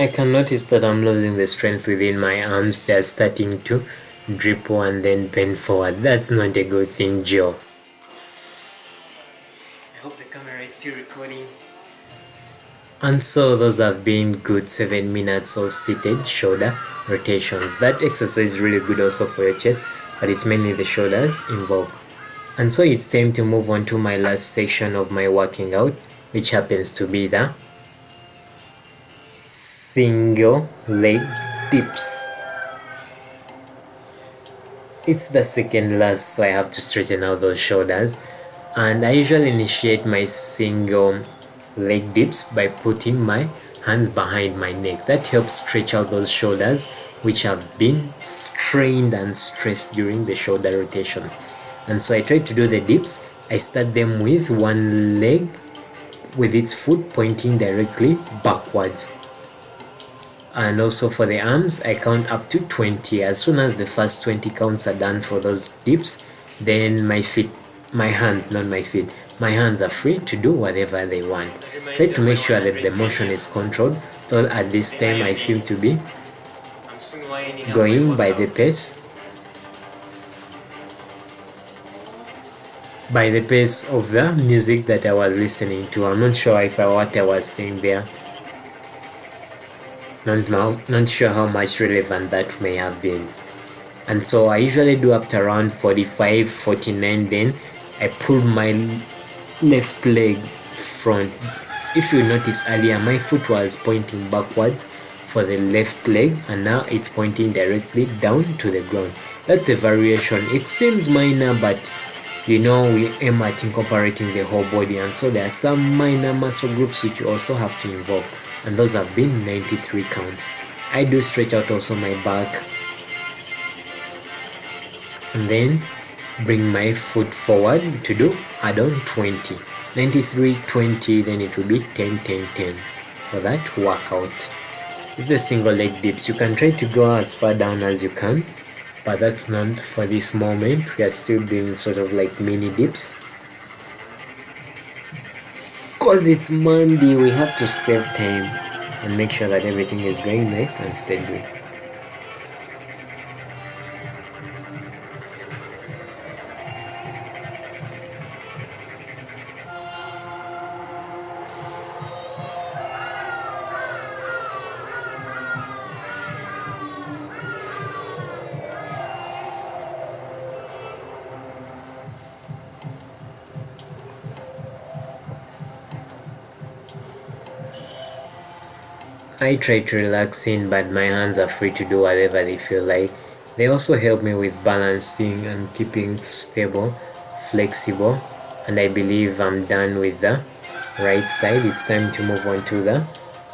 I can notice that I'm losing the strength within my arms. They're starting to dribble and then bend forward. That's not a good thing, Joe. I hope the camera is still recording. And so those have been good 7 minutes of seated shoulder rotations. That exercise is really good also for your chest, but it's mainly the shoulders involved. And so it's time to move on to my last section of my working out, which happens to be the single leg dips. It's the second last, so I have to straighten out those shoulders, and I usually initiate my single leg dips by putting my hands behind my neck. That helps stretch out those shoulders which have been strained and stressed during the shoulder rotations. And so I try to do the dips. I start them with one leg with its foot pointing directly backwards. And also for the arms, I count up to 20. As soon as the first 20 counts are done for those dips, then my hands are free to do whatever they want. Try to make sure that the motion is controlled, so at this time I seem to be going by the pace of the music that I was listening to. I'm not sure what I was saying there. Not sure how much relevant that may have been. And so I usually do up to around 45, 49, then I pull my left leg front. If you notice earlier, my foot was pointing backwards for the left leg, and now it's pointing directly down to the ground. That's a variation. It seems minor, but we aim at incorporating the whole body, and so there are some minor muscle groups which you also have to involve, and those have been 93 counts. I do stretch out also my back, and then bring my foot forward to do add on 20. 93, 20, then it will be 10, 10, 10 for that workout. It's the single leg dips. You can try to go as far down as you can, but that's not for this moment. We are still doing sort of like mini dips. Because it's Monday, we have to save time and make sure that everything is going nice and steady. I try to relax in, but my hands are free to do whatever they feel like. They also help me with balancing and keeping stable, flexible, and I believe I'm done with the right side. It's time to move on to the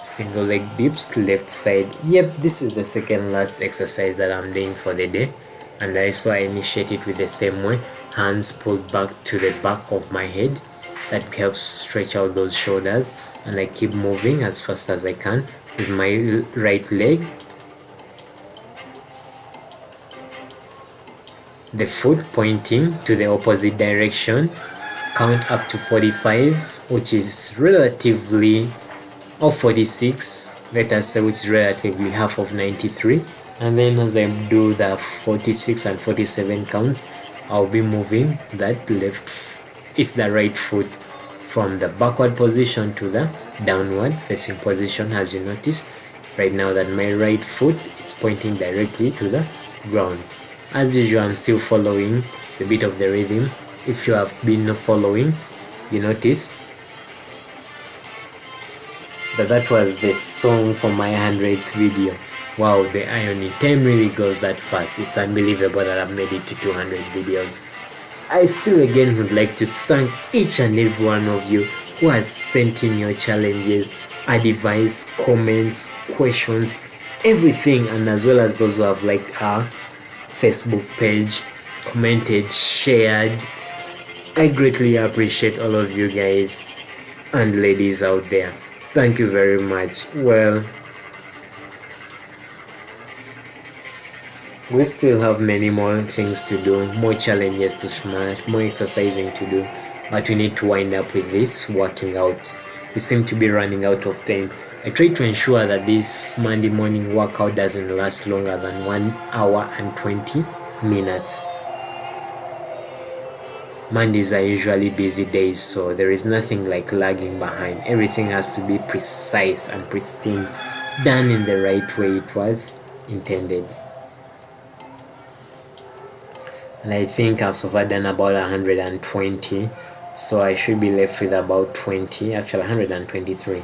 single leg dips, left side. Yep, this is the second last exercise that I'm doing for the day, and I initiate it with the same way. Hands pulled back to the back of my head. That helps stretch out those shoulders, and I keep moving as fast as I can with my right leg. The foot pointing to the opposite direction. Count up to 45, which is relatively, or 46, let us say, which is relatively half of 93. And then as I do the 46 and 47 counts, I'll be moving that the right foot from the backward position to the downward facing position. As you notice right now that my right foot is pointing directly to the ground. As usual, I'm still following a bit of the rhythm. If you have been following, you notice that was the song for my 100th video. Wow, the irony, time really goes that fast. It's unbelievable that I've made it to 200 videos. I still again would like to thank each and every one of you who has sent in your challenges, advice, comments, questions, everything, and as well as those who have liked our Facebook page, commented, shared. I greatly appreciate all of you guys and ladies out there. Thank you very much. Well, we still have many more things to do, more challenges to smash, more exercising to do, but we need to wind up with this working out. We seem to be running out of time. I try to ensure that this Monday morning workout doesn't last longer than 1 hour and 20 minutes. Mondays are usually busy days, so there is nothing like lagging behind. Everything has to be precise and pristine, done in the right way it was intended. And I think I've so far done about 120, so I should be left with about 20, actually 123.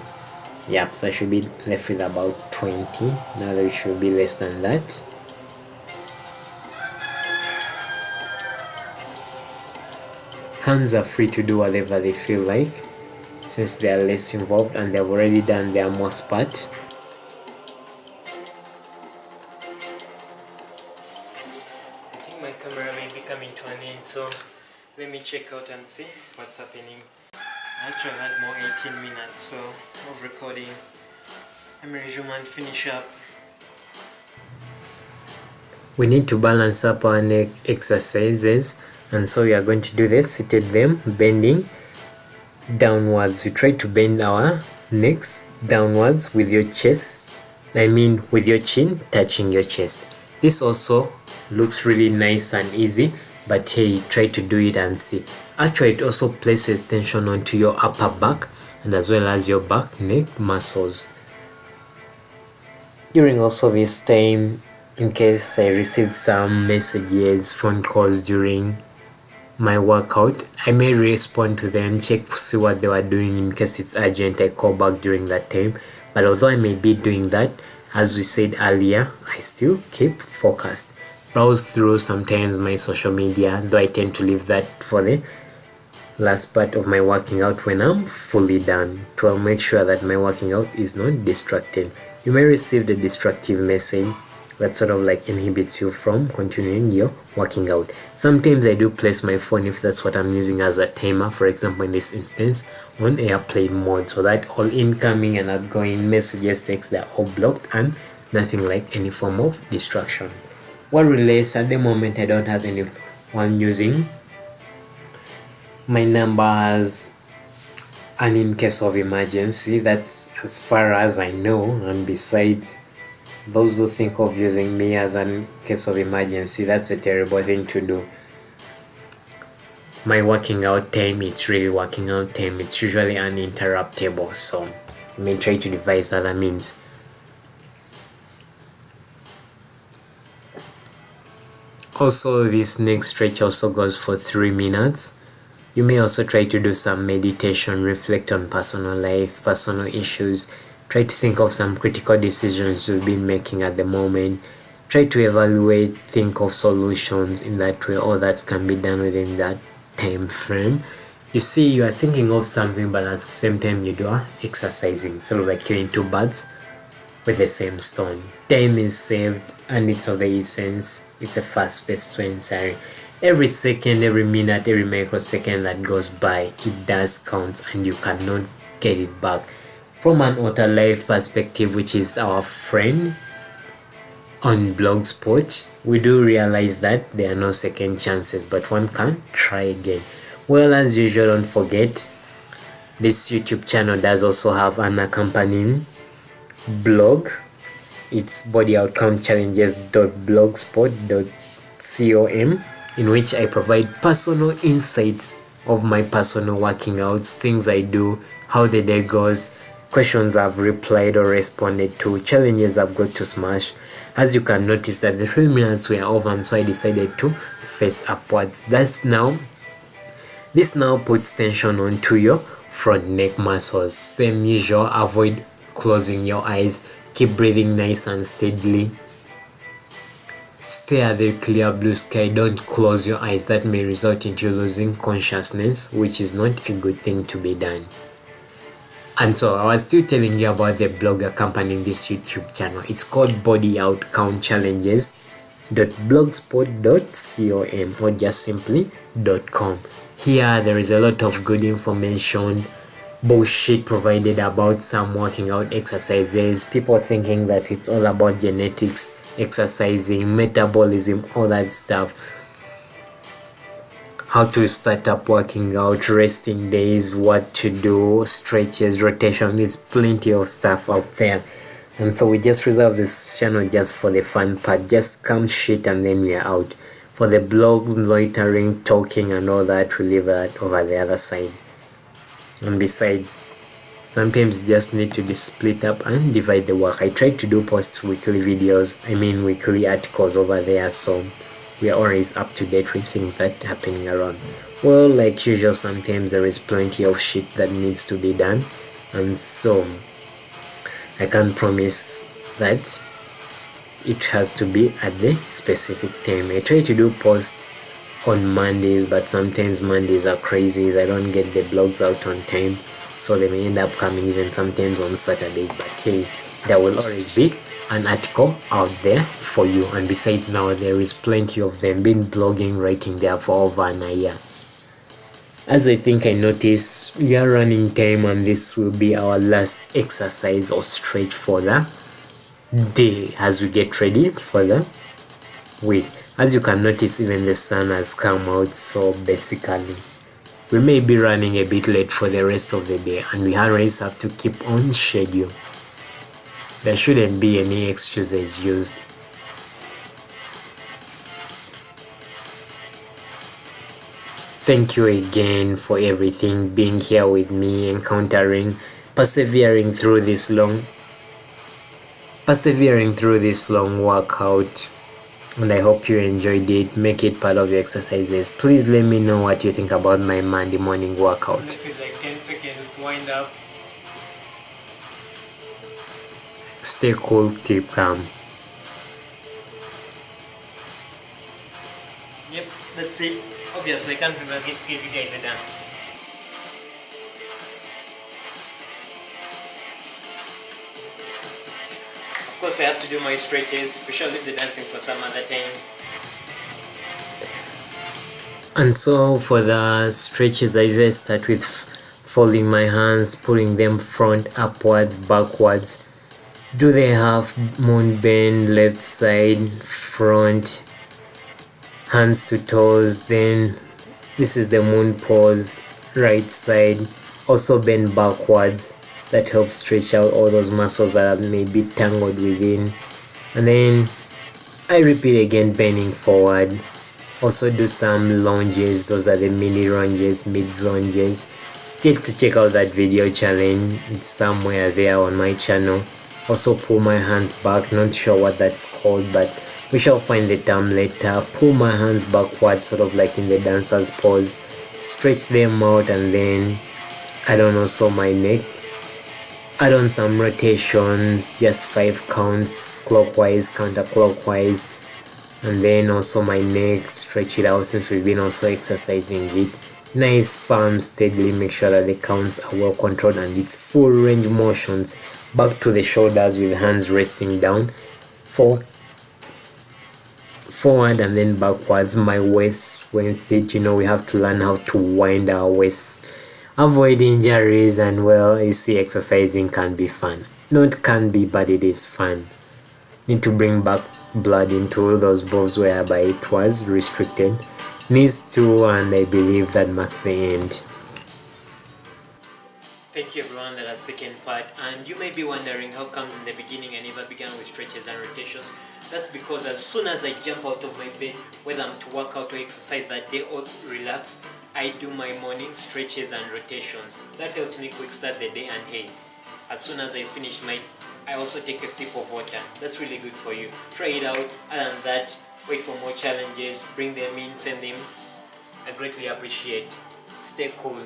Yep, so I should be left with about 20. Now there should be less than that. Hands are free to do whatever they feel like, since they are less involved and they've already done their most part. I think my camera may be coming to an end, so let me check out and see what's happening. I actually had more 18 minutes so of recording. Let me resume and finish up. We need to balance up our neck exercises, and so we are going to do this seated them, bending downwards. We try to bend our necks downwards with your chest, with your chin touching your chest. This also looks really nice and easy, but hey, try to do it and see. Actually, it also places tension onto your upper back and as well as your back neck muscles. During also this time, in case I received some messages, phone calls during my workout, I may respond to them, check to see what they were doing. In case it's urgent, I call back during that time. But although I may be doing that, As we said earlier, I still keep focused. Browse through sometimes my social media, though I tend to leave that for the last part of my working out when I'm fully done, to make sure that my working out is not distracted. You may receive the destructive message that sort of like inhibits you from continuing your working out. Sometimes I do place my phone, if that's what I'm using as a timer, for example in this instance, on airplane mode, so that all incoming and outgoing messages, texts, they're all blocked and nothing like any form of distraction. What relates at the moment, I don't have anyone using my numbers, and in case of emergency, that's as far as I know. And besides, those who think of using me as in case of emergency, that's a terrible thing to do. My working out time, it's really working out time, it's usually uninterruptible, so you may try to devise other means. Also, this next stretch also goes for 3 minutes. You may also try to do some meditation, reflect on personal life, personal issues, try to think of some critical decisions you've been making at the moment, try to evaluate, think of solutions in that way, all that can be done within that time frame. You see, you are thinking of something, but at the same time you are exercising, sort of like killing 2 birds with the same stone. Time is saved, and it's of the essence. It's a fast-paced training. Every second, every minute, every microsecond that goes by, it does count, and you cannot get it back. From an Outer Life perspective, which is our friend on Blogspot, we do realize that there are no second chances, but one can try again. Well, as usual, don't forget, this YouTube channel does also have an accompanying blog. It's bodyoutcomechallenges.blogspot.com, in which I provide personal insights of my personal working outs, things I do, how the day goes, questions I've replied or responded to, challenges I've got to smash. As you can notice that the 3 minutes were over, and so I decided to face upwards. This now puts tension onto your front neck muscles. Same usual, avoid closing your eyes, keep breathing nice and steadily. Stare at the clear blue sky, don't close your eyes. That may result into losing consciousness, which is not a good thing to be done. And so I was still telling you about the blog accompanying this YouTube channel. It's called Body Out Count Challenges.blogspot.com, or just simply .com. Here there is a lot of good information, bullshit provided about some working out exercises, people thinking that it's all about genetics, exercising, metabolism, all that stuff. How to start up working out, resting days, what to do, stretches, rotation. There's plenty of stuff out there, and so we just reserve this channel just for the fun part. Just come shit and then we're out. For the blog, loitering, talking and all that, we leave that over the other side. And besides, sometimes you just need to split up and divide the work. I try to do post weekly videos, weekly articles over there, so we are always up to date with things that are happening around. Well, like usual, sometimes there is plenty of shit that needs to be done, and so I can't promise that it has to be at the specific time. I try to do posts on Mondays, but sometimes Mondays are crazy. I don't get the blogs out on time, so they may end up coming even sometimes on Saturdays. But hey, there will always be an article out there for you. And besides, now there is plenty of them. Been blogging, writing there for over a year. As I think I noticed, we are running time, and this will be our last exercise or stretch for the day as we get ready for the week. As you can notice, even the sun has come out, so basically we may be running a bit late for the rest of the day, and we always have to keep on schedule. There shouldn't be any excuses used. Thank you again for everything, being here with me, encountering, persevering through this long workout, and I hope you enjoyed it. Make it part of your exercises. Please let me know what you think about my Monday morning workout. Give it like 10 seconds to wind up. Stay cool, keep calm. Yep, that's it. Obviously, I can't remember to give you guys a done. Of course, I have to do my stretches. We shall leave the dancing for some other time. And so for the stretches, I usually start with folding my hands, putting them front, upwards, backwards. Do they have moon bend, left side, front, hands to toes? Then this is the moon pose, right side. Also bend backwards. That helps stretch out all those muscles that may be tangled within. And then I repeat again, bending forward. Also do some lunges. Those are the mini lunges, mid lunges. Check out that video challenge. It's somewhere there on my channel. Also pull my hands back. Not sure what that's called, but we shall find the term later. Pull my hands backwards, sort of like in the dancer's pose. Stretch them out, and then I don't know, so my neck. Add on some rotations, just 5 counts, clockwise, counterclockwise, and then also my neck, stretch it out since we've been also exercising it. Nice, firm, steadily. Make sure that the counts are well controlled and it's full range motions. Back to the shoulders with hands resting down. Forward and then backwards. My waist, when sit, we have to learn how to wind our waist. Avoid injuries, and well, you see, exercising can be fun. Not can be, but it is fun. Need to bring back blood into those bones whereby it was restricted. Knees too, and I believe that marks the end. Thank you everyone that has taken part, and you may be wondering how comes in the beginning I never began with stretches and rotations. That's because as soon as I jump out of my bed, whether I'm to work out or exercise that day or relax, I do my morning stretches and rotations. That helps me quick start the day, and hey, as soon as I finish I also take a sip of water. That's really good for you. Try it out. Other than that, wait for more challenges, bring them in, send them. I greatly appreciate. Stay cool.